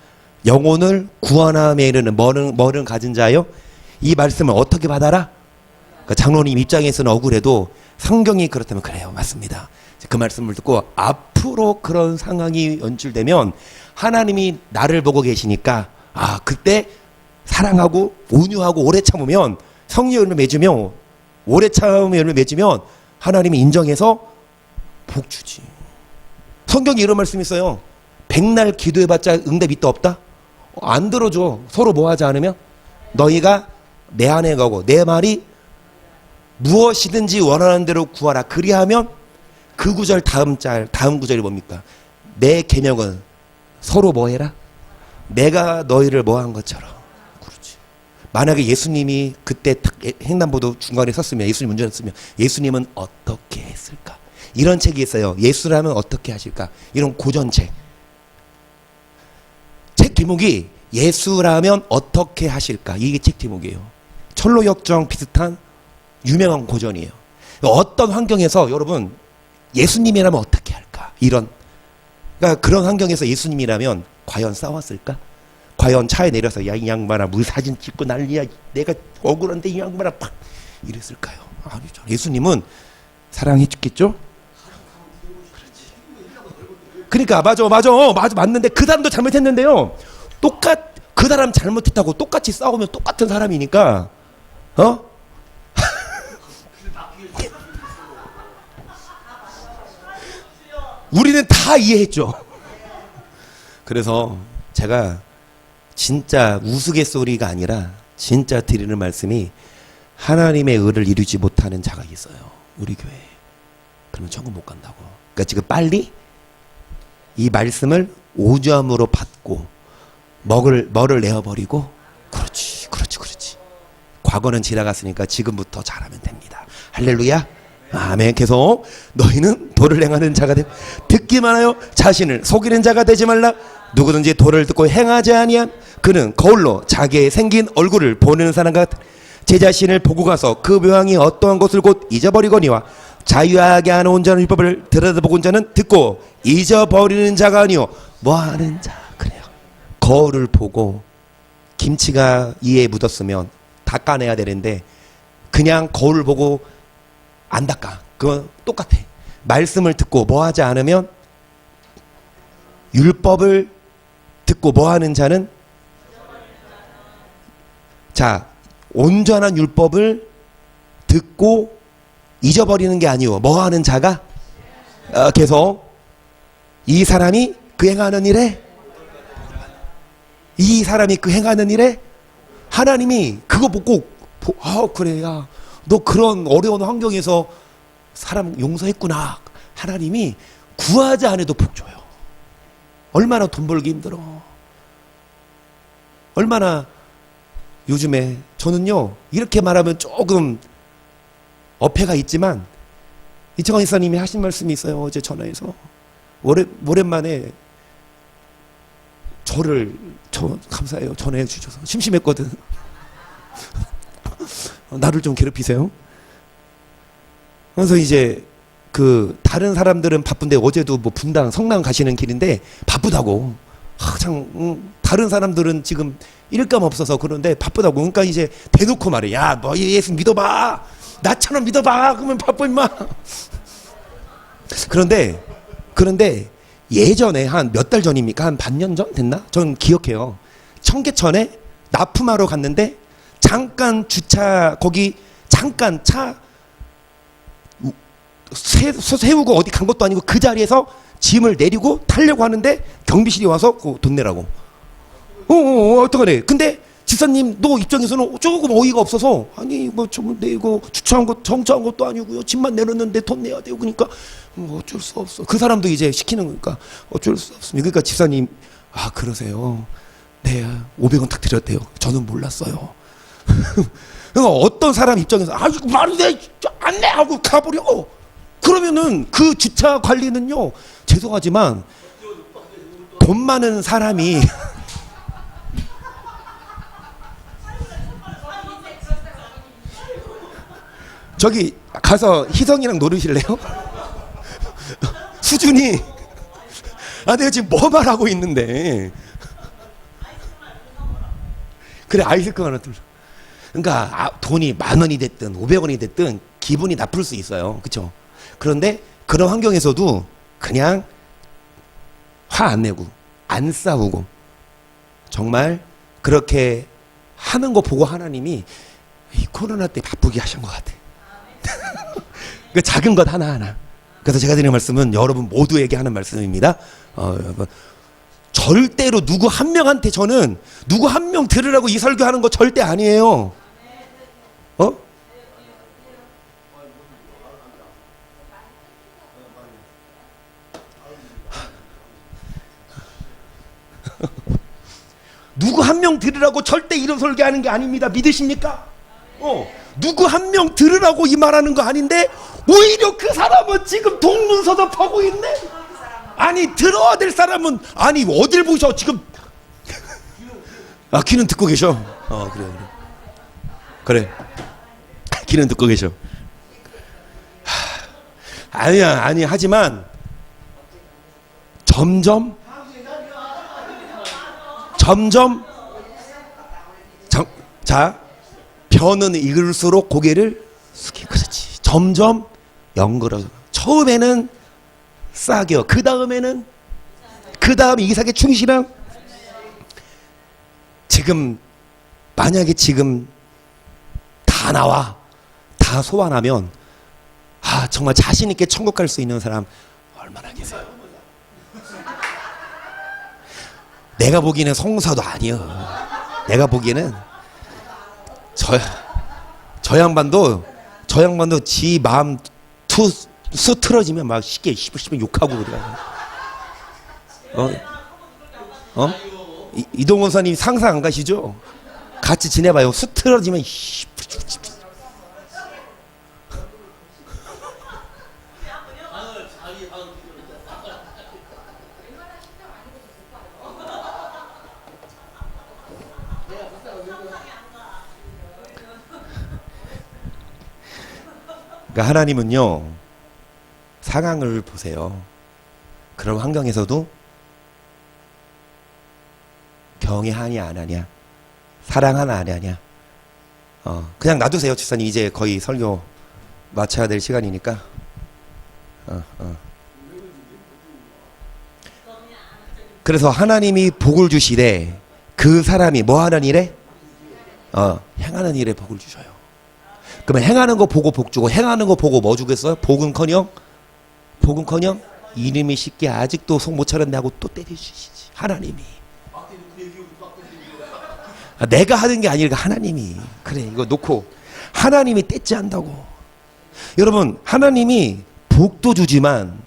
영혼을 구원함에 이르는 뭐는 가진 자요? 이 말씀을 어떻게 받아라? 그러니까 장로님 입장에서는 억울해도 성경이 그렇다면 그래요. 맞습니다. 그 말씀을 듣고 앞으로 그런 상황이 연출되면 하나님이 나를 보고 계시니까 그때 사랑하고 온유하고 오래 참으면 성령의 열매 맺으며 오래 참음의 열매 맺으면 하나님이 인정해서 복 주지. 성경에 이런 말씀이 있어요. 백날 기도해봤자 응답 있다 없다? 안 들어줘. 서로 뭐하지 않으면 너희가 내 안에 가고 내 말이 무엇이든지 원하는 대로 구하라. 그리하면 그 구절 다음 구절이 뭡니까? 내 계명은 서로 뭐해라? 내가 너희를 뭐한 것처럼. 그렇지. 만약에 예수님이 그때 횡단보도 중간에 섰으면 예수님 운전했으면 예수님은 어떻게 했을까? 이런 책이 있어요. 예수라면 어떻게 하실까? 이런 고전책. 책 제목이 예수라면 어떻게 하실까? 이게 책 제목이에요. 철로역정 비슷한 유명한 고전이에요. 어떤 환경에서 여러분 예수님이라면 어떻게 할까? 그러니까 그런 환경에서 예수님이라면 과연 싸웠을까? 과연 차에 내려서 야 이 양반아 물 사진 찍고 난리야 내가 억울한데 이 양반아 팍 이랬을까요? 아니죠. 예수님은 사랑해 주겠죠? 그러니까 맞아 맞는데 그 사람도 잘못했는데요. 그 사람 잘못했다고 똑같이 싸우면 똑같은 사람이니까 우리는 다 이해했죠. 그래서 제가 진짜 우스갯소리가 아니라 진짜 드리는 말씀이 하나님의 의를 이루지 못하는 자가 있어요. 우리 교회에. 그러면 천국 못 간다고. 그러니까 지금 빨리 이 말씀을 오점으로 받고 뭐를 내어버리고 그렇지. 과거는 지나갔으니까 지금부터 잘하면 됩니다. 할렐루야. 아멘. 계속 너희는 도를 행하는 자가 되고 듣기만 하여 자신을 속이는 자가 되지 말라. 누구든지 도를 듣고 행하지 아니한 그는 거울로 자기의 생긴 얼굴을 보는 사람 같아. 제 자신을 보고 가서 그 묘황이 어떠한 것을 곧 잊어버리거니와 자유하게 하는 온전한 율법을 들여다보고 자는 듣고 잊어버리는 자가 아니요 뭐하는 자. 그래요. 거울을 보고 김치가 이에 묻었으면 닦아내야 되는데 그냥 거울을 보고 안 닦아. 그건 똑같아. 말씀을 듣고 뭐하지 않으면 율법을 듣고 뭐하는 자는 자 온전한 율법을 듣고 잊어버리는 게 아니오. 뭐 하는 자가? 계속 이 사람이 그 행하는 일에, 이 사람이 그 행하는 일에 하나님이 그거 보고 그래, 야, 너 그런 어려운 환경에서 사람 용서했구나. 하나님이 구하지 않아도 복 줘요. 얼마나 돈 벌기 힘들어. 얼마나. 요즘에 저는요, 이렇게 말하면 조금 어폐가 있지만 이청환 이사님이 하신 말씀이 있어요. 어제 전화해서 오랜만에 감사해요. 전화해 주셔서. 심심했거든. 나를 좀 괴롭히세요. 그래서 이제 그 다른 사람들은 바쁜데 어제도 뭐 분당 성남 가시는 길인데 바쁘다고. 다른 사람들은 지금 일감 없어서 그런데 바쁘다고. 그러니까 이제 대놓고 말해. 야, 너 예수 믿어봐. 나처럼 믿어봐. 그러면 바빠 임마. 그런데 예전에 한 몇 달 전입니까? 한 반년 전 됐나? 전 기억해요. 청계천에 납품하러 갔는데 잠깐 주차 거기 잠깐 차 세우고 어디 간 것도 아니고 그 자리에서 짐을 내리고 타려고 하는데 경비실이 와서 돈 내라고. 어떡하래. 근데 집사님 너 입장에서는 조금 어이가 없어서 아니 뭐 좀 내고 주차한 것 정차한 것도 아니고요. 짐만 내렸는데 돈 내야 되고 그러니까 어쩔 수 없어. 그 사람도 이제 시키는 거니까 어쩔 수 없습니다. 그러니까 집사님 그러세요. 네 500원 탁 드렸대요. 저는 몰랐어요. 그러니까 어떤 사람 입장에서 이거 말이 돼 안 내 하고 가버려. 그러면은 그 주차 관리는요 죄송하지만 돈 많은 사람이 저기 가서 희성이랑 노르실래요? 수준이 내가 지금 뭐 말하고 있는데 그래 아이스크림 하나 들어. 그러니까 돈이 10,000원이 됐든 500원이 됐든 기분이 나쁠 수 있어요. 그렇죠? 그런데 그런 환경에서도 그냥 화 안 내고 안 싸우고 정말 그렇게 하는 거 보고 하나님이 이 코로나 때 바쁘게 하신 것 같아. 그 작은 것 하나하나. 그래서 제가 드리는 말씀은 여러분 모두에게 하는 말씀입니다. 여러분 절대로 누구 한 명한테 저는 누구 한 명 들으라고 이 설교하는 거 절대 아니에요. 누구 한 명 들으라고 절대 이런 설교하는 게 아닙니다. 믿으십니까? 누구 한 명 들으라고 이 말하는 거 아닌데 오히려 그 사람은 지금 동문서답하고 있네. 아니 들어야 될 사람은 아니 어딜 보셔 지금. 귀는 듣고 계셔. 그래 귀는 듣고 계셔. 아니 하지만 점점 벼는 익을수록 고개를 숙이고 그렇지. 점점 연그러져. 처음에는 싸겨. 그 다음에 이삭의 충실함. 만약에 지금 다 나와 다 소환하면 정말 자신 있게 천국 갈 수 있는 사람 얼마나 계세요? 내가 보기에는 성사도 아니요. 내가 보기에는 저 양반도 지 마음 수 틀어지면 막 쉽게 욕하고 그래. 이동원 사님 상상 안 가시죠? 같이 지내봐요. 수 틀어지면 그러니까 하나님은요 상황을 보세요. 그런 환경에서도 경외하냐 안 하냐, 사랑하냐 안 하냐. 그냥 놔두세요. 집사님 이제 거의 설교 마쳐야 될 시간이니까. 그래서 하나님이 복을 주시되 그 사람이 뭐 하는 일에? 행하는 일에 복을 주셔요. 그러면 행하는 거 보고 복 주고 행하는 거 보고 뭐 주겠어요? 복은커녕 이름이 쉽게 아직도 속 못 차렸네 하고 또 때려주시지. 하나님이. 내가 하는 게 아니라 하나님이. 그래, 이거 놓고 하나님이 떼지 한다고. 여러분, 하나님이 복도 주지만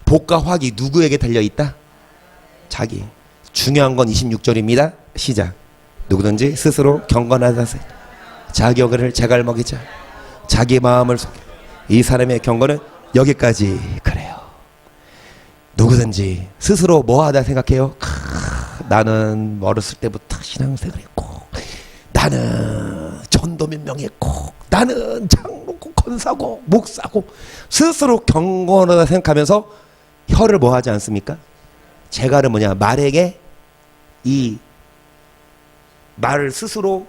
복과 화기 누구에게 달려있다? 자기. 중요한 건 26절입니다. 시작. 누구든지 스스로 경건하다 하세. 자기 어근을 제갈 먹이자. 자기 마음을 속여. 이 사람의 경건은 여기까지. 그래요. 누구든지 스스로 뭐하다 생각해요? 나는 어렸을 때부터 신앙생활 했고, 나는 전도 몇 명 했고, 나는 장로고 권사고 목사고, 스스로 경건하다 생각하면서 혀를 뭐 하지 않습니까? 제갈은 뭐냐? 말에게 이 말을 스스로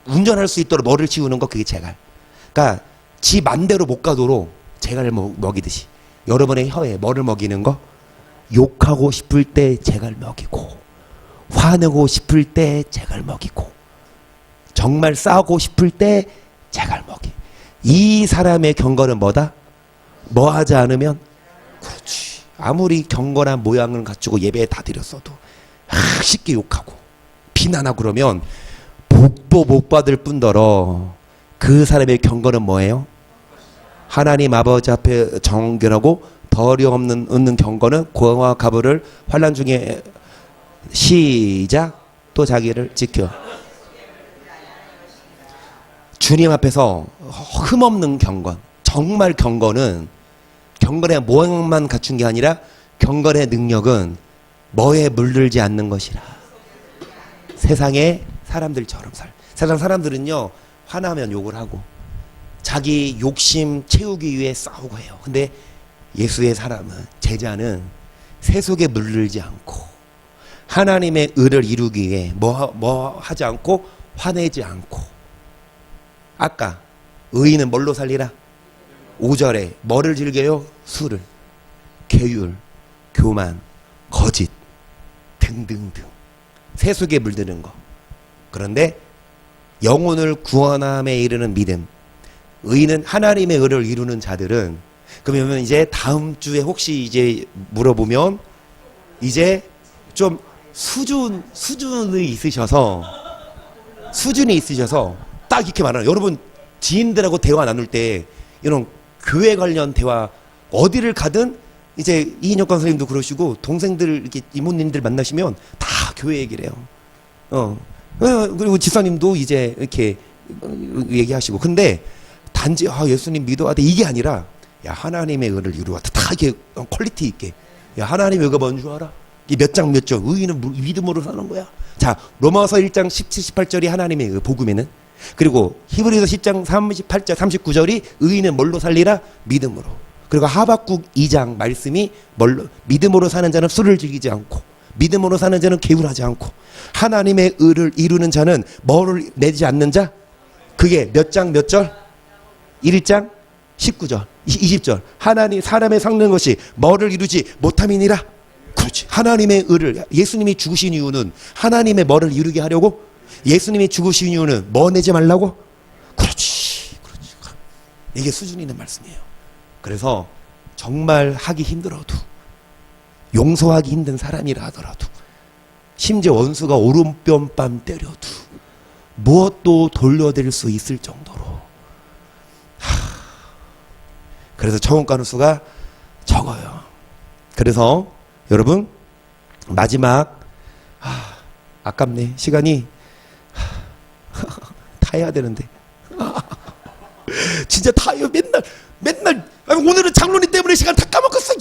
운전할 수 있도록 머리를 치우는 거, 그게 제갈. 그러니까 지 맘대로 못 가도록 제갈을 먹이듯이 여러분의 혀에 뭐를 먹이는 거? 욕하고 싶을 때 제갈 먹이고, 화내고 싶을 때 제갈 먹이고, 정말 싸우고 싶을 때 제갈 먹이. 이 사람의 경건은 뭐다? 뭐 하지 않으면? 그렇지. 아무리 경건한 모양을 갖추고 예배에 다 드렸어도 쉽게 욕하고 비난하고 그러면 복도 못 받을 뿐더러 그 사람의 경건은 뭐예요? 하나님 아버지 앞에 정결하고 벌이 없는 경건은 고와 가부를 환난 중에 시작. 또 자기를 지켜. 주님 앞에서 흠없는 경건. 정말 경건은 경건의 모양만 갖춘 게 아니라 경건의 능력은 뭐에 물들지 않는 것이라. 세상의 사람들처럼 세상 사람들은요, 화나면 욕을 하고 자기 욕심 채우기 위해 싸우고 해요. 근데 예수의 사람은, 제자는 세속에 물들지 않고 하나님의 의를 이루기 위해 뭐 하지 않고 화내지 않고. 아까 의인은 뭘로 살리라? 5절에 뭐를 즐겨요? 술을, 계율, 교만, 거짓 등등등 세속에 물드는 거. 그런데 영혼을 구원함에 이르는 믿음, 의인은 하나님의 의를 이루는 자들은, 그러면 이제 다음 주에 혹시 이제 물어보면 이제 좀 수준이 있으셔서 딱 이렇게 말하는. 여러분, 지인들하고 대화 나눌 때 이런 교회 관련 대화 어디를 가든 이제 이인혁 선생님도 그러시고 동생들 이렇게 이모님들 만나시면 다 교회 얘기를 해요. 그리고 지사님도 이제 이렇게 얘기하시고. 근데 단지 예수님 믿어야 돼 이게 아니라, 야, 하나님의 의를 이루었다. 다 이게 퀄리티 있게. 야, 하나님의 의가 뭔 줄 알아? 이 몇 장 몇 절. 의인은 믿음으로 사는 거야. 자, 로마서 1장 17, 18절이 하나님의 의, 복음에는. 그리고 히브리서 10장 38절 39절이 의인은 뭘로 살리라? 믿음으로. 그리고 하박국 2장 말씀이 뭘로? 믿음으로 사는 자는 술을 즐기지 않고, 믿음으로 사는 자는 게으르지 않고, 하나님의 의를 이루는 자는 뭐를 내지 않는 자? 그게 몇 장 몇 절? 1장 19절 20절. 하나님 사람의 삭는 것이 뭐를 이루지 못함이니라. 그렇지. 하나님의 의를, 예수님이 죽으신 이유는 하나님의 뭐를 이루게 하려고? 예수님이 죽으신 이유는 뭐 내지 말라고? 그렇지. 이게 수준 있는 말씀이에요. 그래서 정말 하기 힘들어도, 용서하기 힘든 사람이라 하더라도, 심지어 원수가 오른뺨 때려도 무엇도 돌려드릴 수 있을 정도로. 그래서 처음 가는 수가 적어요. 그래서 여러분, 마지막, 아깝네 시간이. 다 해야 되는데. 진짜 다 해요. 맨날 오늘은 장로님 때문에 시간 다 까먹었어.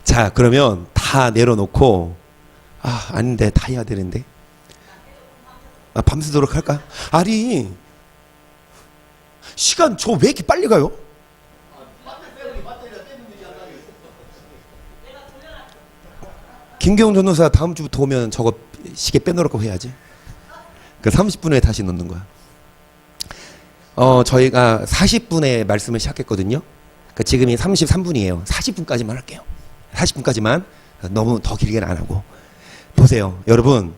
자, 그러면 다 내려놓고, 아닌데 다 해야 되는데, 밤새도록 할까? 아니, 시간 저 왜 이렇게 빨리 가요? 김경훈 전도사 다음 주부터 오면 저거 시계 빼놓으라고 해야지. 그 30분 후에 다시 놓는 거야. 저희가 40분에 말씀을 시작했거든요. 그러니까 지금이 33분이에요. 40분까지만 할게요. 40분까지만. 너무 더 길게는 안 하고. 보세요. 여러분,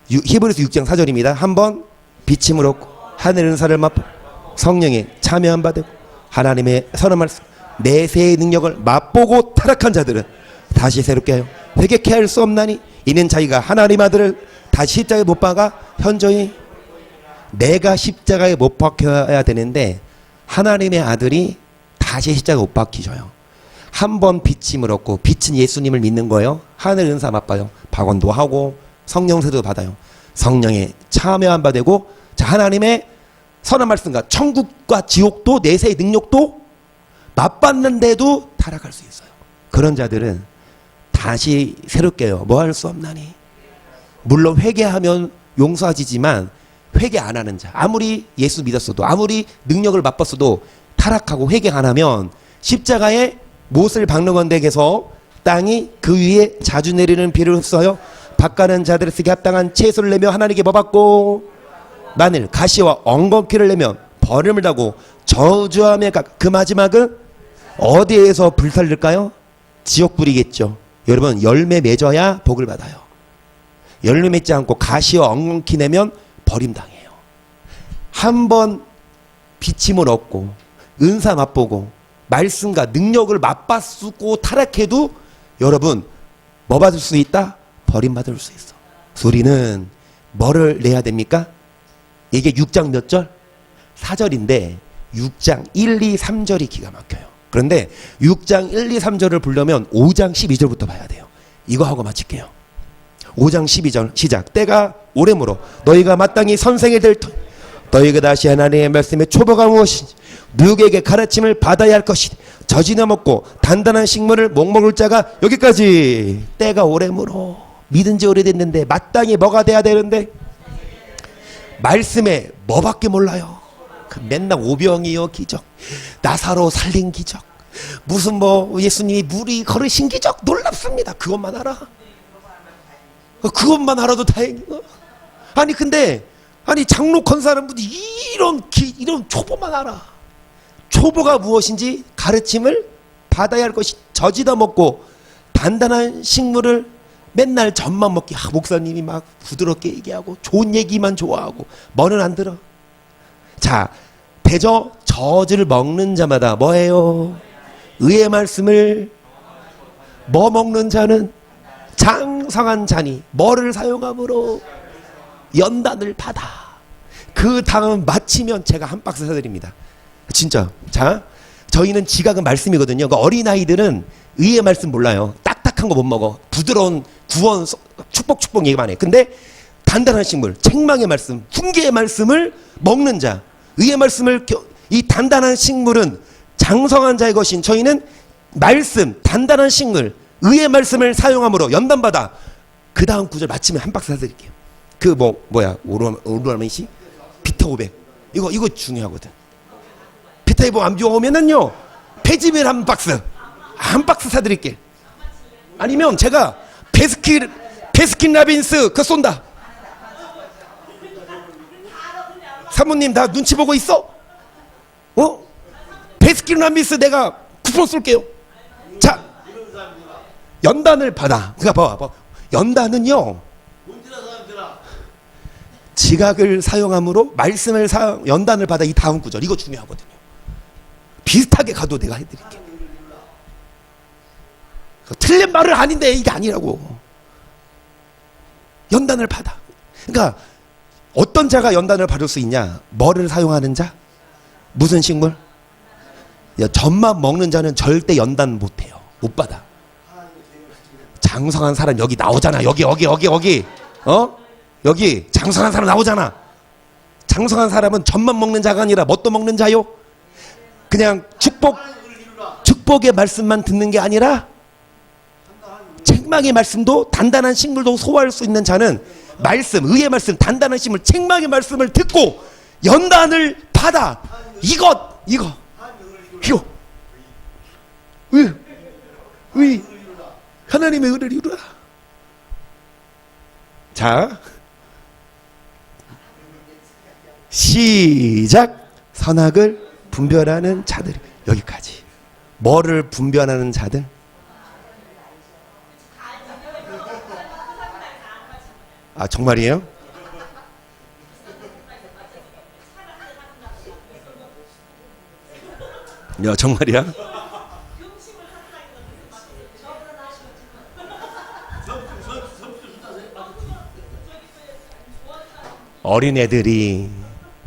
히브리서 6장 4절입니다. 한번 비침을 얻고 하늘의 은사를 맛보고 성령에 참여한 바 되고 하나님의 선한 말씀 내세의 능력을 맛보고 타락한 자들은 다시 새롭게 하여 회개케 할 수 없나니 이는 자기가 하나님 아들을 다시 십자가에 못 박아 현저히 내가 십자가에 못 박혀야 되는데 하나님의 아들이 다시 십자가에 못 박히셔요. 한 번 비침을 얻고 빛은 예수님을 믿는 거예요. 하늘 은사 맛봐요. 박원도 하고 성령세도 받아요. 성령에 참여한 바 되고 자 하나님의 선한 말씀과 천국과 지옥도 내세의 능력도 맛봤는데도 타락할 수 있어요. 그런 자들은 다시 새롭게요. 뭐 할 수 없나니. 물론 회개하면 용서하지만 회개 안 하는 자 아무리 예수 믿었어도 아무리 능력을 맛봤어도 타락하고 회개 안 하면 십자가에 못을 박는 건데에서 땅이 그 위에 자주 내리는 비를 흡수하여 밭가는 자들을 쓰기 합당한 채소를 내며 하나님께 뭐 받고 마늘 가시와 엉겅퀴를 내며 벌음을 타고 저주하며 그 마지막은 어디에서 불살릴까요? 지옥불이겠죠. 여러분 열매 맺어야 복을 받아요. 열매 맺지 않고 가시와 엉겅퀴 내면 버림당해요. 한번 비침을 얻고 은사 맛보고 말씀과 능력을 맛봤고 타락해도 여러분 뭐 받을 수 있다? 버림받을 수 있어. 우리는 뭐를 내야 됩니까? 이게 6장 몇 절? 4절인데 6장 1, 2, 3절이 기가 막혀요. 그런데 6장 1, 2, 3절을 보려면 5장 12절부터 봐야 돼요. 이거 하고 마칠게요. 5장 12절 시작. 때가 오래므로 너희가 마땅히 선생이 될 터니 너희가 다시 하나님의 말씀의 초보가 무엇인지 누구에게 가르침을 받아야 할 것이니 젖이나 먹고 단단한 식물을 못 먹을 자가 여기까지. 때가 오래므로 믿은 지 오래됐는데 마땅히 뭐가 돼야 되는데 말씀에 뭐밖에 몰라요. 맨날 오병이어 기적 나사로 살린 기적 무슨 뭐 예수님이 물이 걸으신 기적 놀랍습니다. 그것만 알아. 그것만 알아도 다행이고. 아니 근데 아니 장로 권사하는 분이 이런 초보만 알아. 초보가 무엇인지 가르침을 받아야 할 것이 젖이다 먹고 단단한 식물을 맨날 젖만 먹기. 목사님이 막 부드럽게 얘기하고 좋은 얘기만 좋아하고 뭐는 안 들어. 자 대저 젖을 먹는 자마다 뭐예요? 의의 말씀을 뭐 먹는 자는 장성한 자니 뭐를 사용함으로 연단을 받아. 그 다음 마치면 제가 한 박스 사드립니다. 진짜. 자 저희는 지각은 말씀이거든요. 그 어린아이들은 의의 말씀 몰라요. 딱딱한 거 못 먹어. 부드러운 구원 축복 얘기만 해. 근데 단단한 식물 책망의 말씀 훈계의 말씀을 먹는 자 의의 말씀을 이 단단한 식물은 장성한 자의 것인 저희는 말씀 단단한 식물 의의 말씀을 사용함으로 연단받아. 그 다음 구절 마치면 한 박스 사드릴게요. 그 뭐야 오르라메시 비타 500 이거 중요하거든. 비타 500 안 좋아오면은요 폐지밀 한 박스 사드릴게. 아니면 제가 베스킨 라빈스 그거 쏜다. 사모님 나 눈치 보고 있어? 베스킨 라빈스 내가 쿠폰 쏠게요. 자 연단을 받아. 그러니까 봐 연단은요 지각을 사용함으로 말씀을 연단을 받아. 이 다음 구절 이거 중요하거든요. 비슷하게 가도 내가 해드릴게. 틀린 말을 아닌데 이게 아니라고. 연단을 받아. 그러니까 어떤 자가 연단을 받을 수 있냐? 뭐를 사용하는 자? 무슨 식물? 젖만 먹는 자는 절대 연단 못해요. 못 받아. 장성한 사람 여기 나오잖아. 여기 여기 장성한 사람 나오잖아. 장성한 사람은 젖만 먹는 자가 아니라 뭣도 먹는 자요? 그냥 축복의 말씀만 듣는 게 아니라 책망의 말씀도 단단한 식물도 소화할 수 있는 자는 말씀, 의의 말씀, 단단한 식물, 책망의 말씀을 듣고 연단을 받아. 이거 하나님의 의를 이루라. 자 시작. 선악을 분별하는 자들. 여기까지. 뭐를 분별하는 자들? 아, 정말이에요? 야, 정말이야?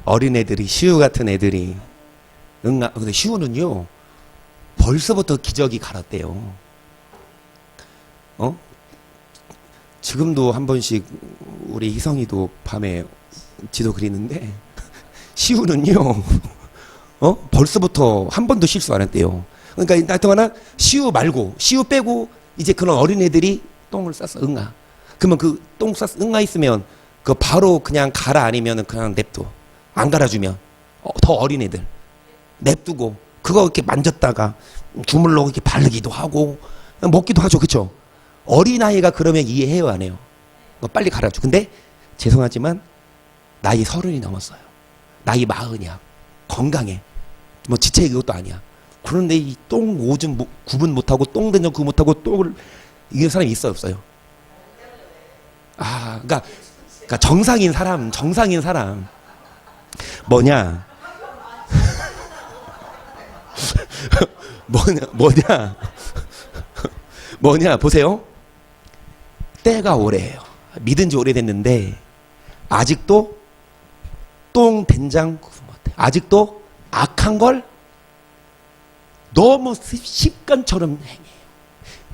어린애들이 시우 같은 애들이 근데 시우는요 벌써부터 기저귀 갈았대요. 지금도 한 번씩 우리 희성이도 밤에 지도 그리는데 시우는요 벌써부터 한 번도 실수 안 했대요. 그러니까 하여튼간 시우 말고 시우 빼고 이제 그런 어린애들이 똥을 쌌어. 응아. 그러면 그 똥 쌌어 응아 있으면 그 바로 그냥 가라 아니면 그냥 냅둬. 안 갈아주면 더 어린애들 냅두고 그거 이렇게 만졌다가 주물러 이렇게 바르기도 하고 먹기도 하죠. 그쵸? 어린아이가 그러면 이해해요 안 해요? 빨리 갈아줘. 근데 죄송하지만 나이 30이 넘었어요. 나이 40이야. 건강해. 뭐 지체 이것도 아니야. 그런데 이 똥 오줌 구분 못하고 똥 된장 구분 못하고 똥을 이기는 사람이 있어요 없어요? 아 그러니까 정상인 사람 뭐냐 뭐냐 보세요. 때가 오래예요. 믿은 지 오래됐는데 아직도 똥 된장 구분 못해. 아직도 악한 걸 너무 습관처럼 행해요.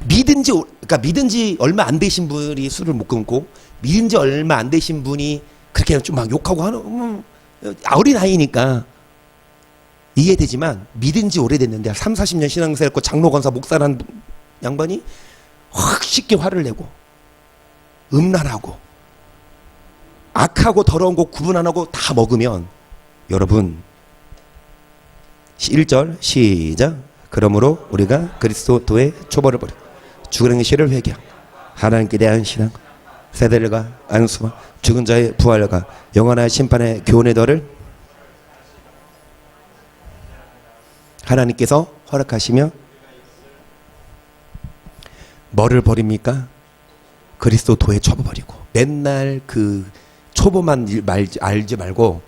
믿은 지 얼마 안 되신 분이 술을 못 끊고 믿은 지 얼마 안 되신 분이 그렇게 좀 막 욕하고 하는 어린 아이니까 이해되지만 믿은 지 오래됐는데 3, 40년 신앙생활 했고 장로 권사 목사라는 양반이 확 쉽게 화를 내고 음란하고 악하고 더러운 거 구분 안 하고 다 먹으면 여러분 1절 시작. 그러므로 우리가 그리스도의 초벌을 버려 죽은 행실을 회개하고 하나님께 대한 신앙 세대들과 안수와 죽은 자의 부활과 영원한 심판의 교훈의 덕을 하나님께서 허락하시며 뭐를 버립니까? 그리스도의 초보 버리고 맨날 그 초보만 알지 말고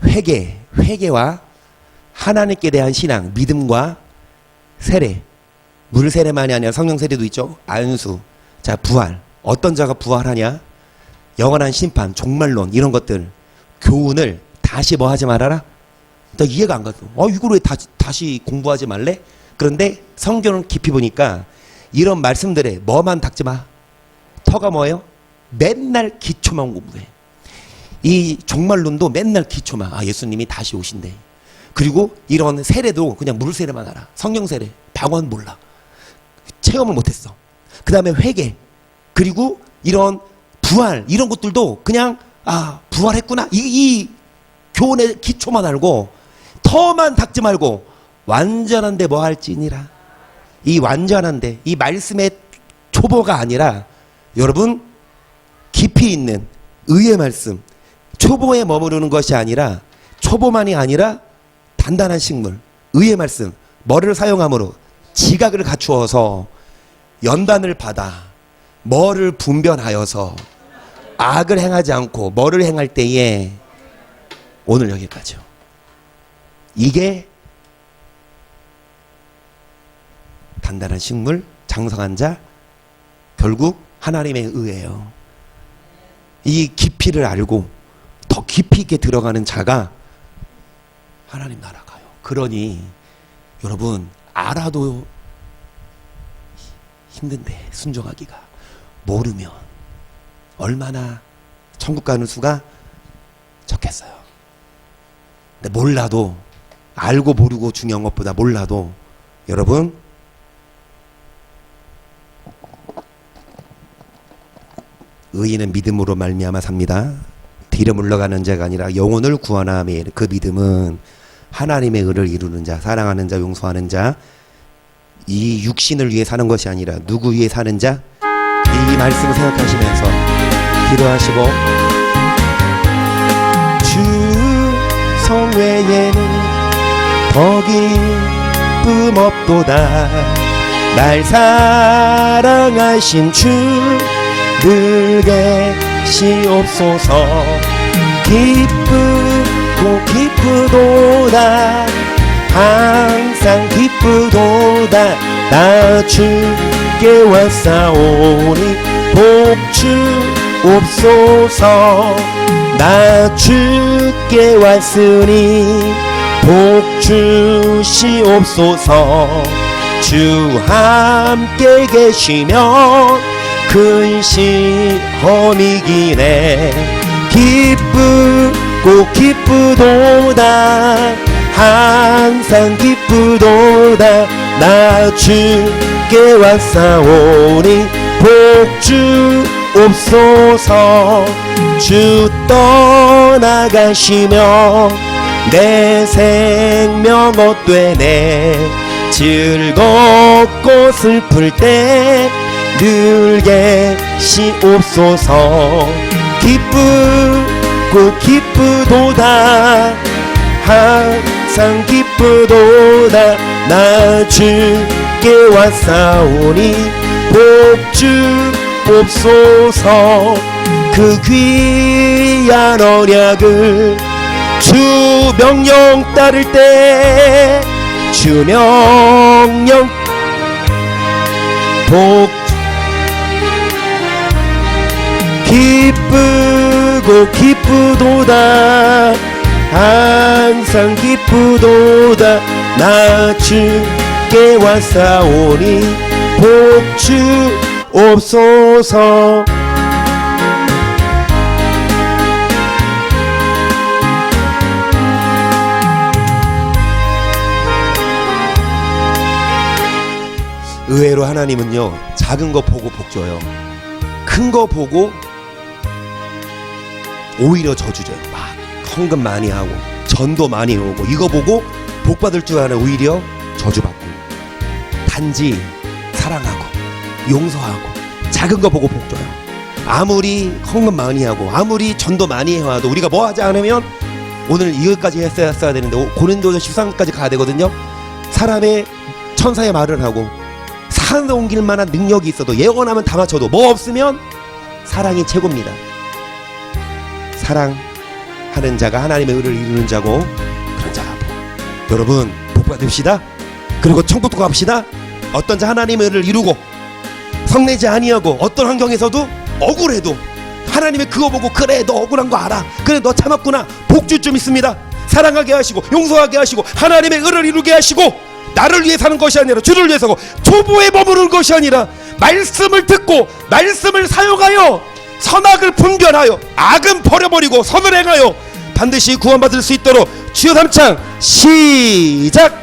회개와 하나님께 대한 신앙 믿음과 세례 물 세례만이 아니라 성령 세례도 있죠. 안수 자 부활 어떤 자가 부활하냐 영원한 심판 종말론 이런 것들 교훈을 다시 뭐 하지 말아라. 나 이해가 안 가도 이걸 왜 다시 공부하지 말래? 그런데 성경을 깊이 보니까 이런 말씀들에 뭐만 닦지 마. 터가 뭐예요? 맨날 기초만 공부해. 이 종말론도 맨날 기초만. 예수님이 다시 오신대. 그리고 이런 세례도 그냥 물 세례만 알아. 성령 세례 방언 몰라. 체험을 못했어. 그 다음에 회개 그리고 이런 부활 이런 것들도 그냥 부활했구나 이 교훈의 기초만 알고 터만 닦지 말고 완전한데 뭐 할지니라. 이 완전한데 이 말씀의 초보가 아니라 여러분 깊이 있는 의의 말씀 초보에 머무르는 것이 아니라 초보만이 아니라 단단한 식물 의의 말씀 뭐를 사용함으로 지각을 갖추어서 연단을 받아 뭐를 분별하여서 악을 행하지 않고 뭐를 행할 때에 오늘 여기까지요. 이게 단단한 식물 장성한 자 결국 하나님의 의예요. 이 깊이를 알고 더 깊이 있게 들어가는 자가 하나님 나라 가요. 그러니 여러분 알아도 힘든데 순종하기가 모르면 얼마나 천국 가는 수가 적겠어요. 근데 몰라도 알고 모르고 중요한 것보다 몰라도 여러분 의인은 믿음으로 말미암아 삽니다. 뒤로 물러가는 자가 아니라 영혼을 구원함에 그 믿음은 하나님의 의를 이루는 자 사랑하는 자 용서하는 자 이 육신을 위해 사는 것이 아니라 누구 위해 사는 자 이 말씀을 생각하시면서 기도하시고 주 외에는 더 기쁨 없도다. 날 사랑하신 주 늘 계시옵소서. 기쁘고 기쁘도다. 항상 기쁘도다. 나 주께 왔사오니 복 주옵소서. 나 주께 왔으니 복 주시옵소서. 주 함께 계시면 큰 시험이기네. 기쁘고 기쁘도다. 항상 기쁘도다. 나 주께 왔사오니 복 주옵소서. 주 떠나가시며 내 생명 헛되네. 즐겁고 슬플 때 늘 계시옵소서. 기쁘고 기쁘도다. 항상 기쁘도다. 나 주께 왔사오니 복 주옵소서. 그 귀한 언약을 주 명령 따를 때 주 명령 복 기쁘고 기쁘도다. 항상 기쁘도다. 나 주께 왔사오니 복 주옵소서. 의외로 하나님은요, 작은 거 보고 복 줘요. 큰 거 보고 오히려 저주줘요. 막 헌금 많이 하고 전도 많이 오고 이거 보고 복 받을 줄 아는 오히려 저주받고. 단지 사랑하고 용서하고 작은 거 보고 복 줘요. 아무리 헌금 많이 하고 아무리 전도 많이 해와도 우리가 뭐 하지 않으면 오늘 이것까지 했어야 되는데 고린도서 13까지 가야 되거든요. 사람의 천사의 말을 하고 산 옮길 만한 능력이 있어도 예언하면 다 맞춰도 뭐 없으면 사랑이 최고입니다. 사랑하는 자가 하나님의 의를 이루는 자고 그런 자가 복. 여러분 복 받읍시다. 그리고 천국도 갑시다. 어떤 자 하나님의 의를 이루고 성내지 아니하고 어떤 환경에서도 억울해도 하나님의 그거 보고 그래 너 억울한 거 알아. 그래 너 참았구나. 복주 좀 있습니다. 사랑하게 하시고 용서하게 하시고 하나님의 의를 이루게 하시고 나를 위해 사는 것이 아니라 주를 위해서고 초보에 머무르는 것이 아니라 말씀을 듣고 말씀을 사용하여 선악을 분별하여 악은 버려버리고 선을 행하여 반드시 구원받을 수 있도록 주여 3창 시작.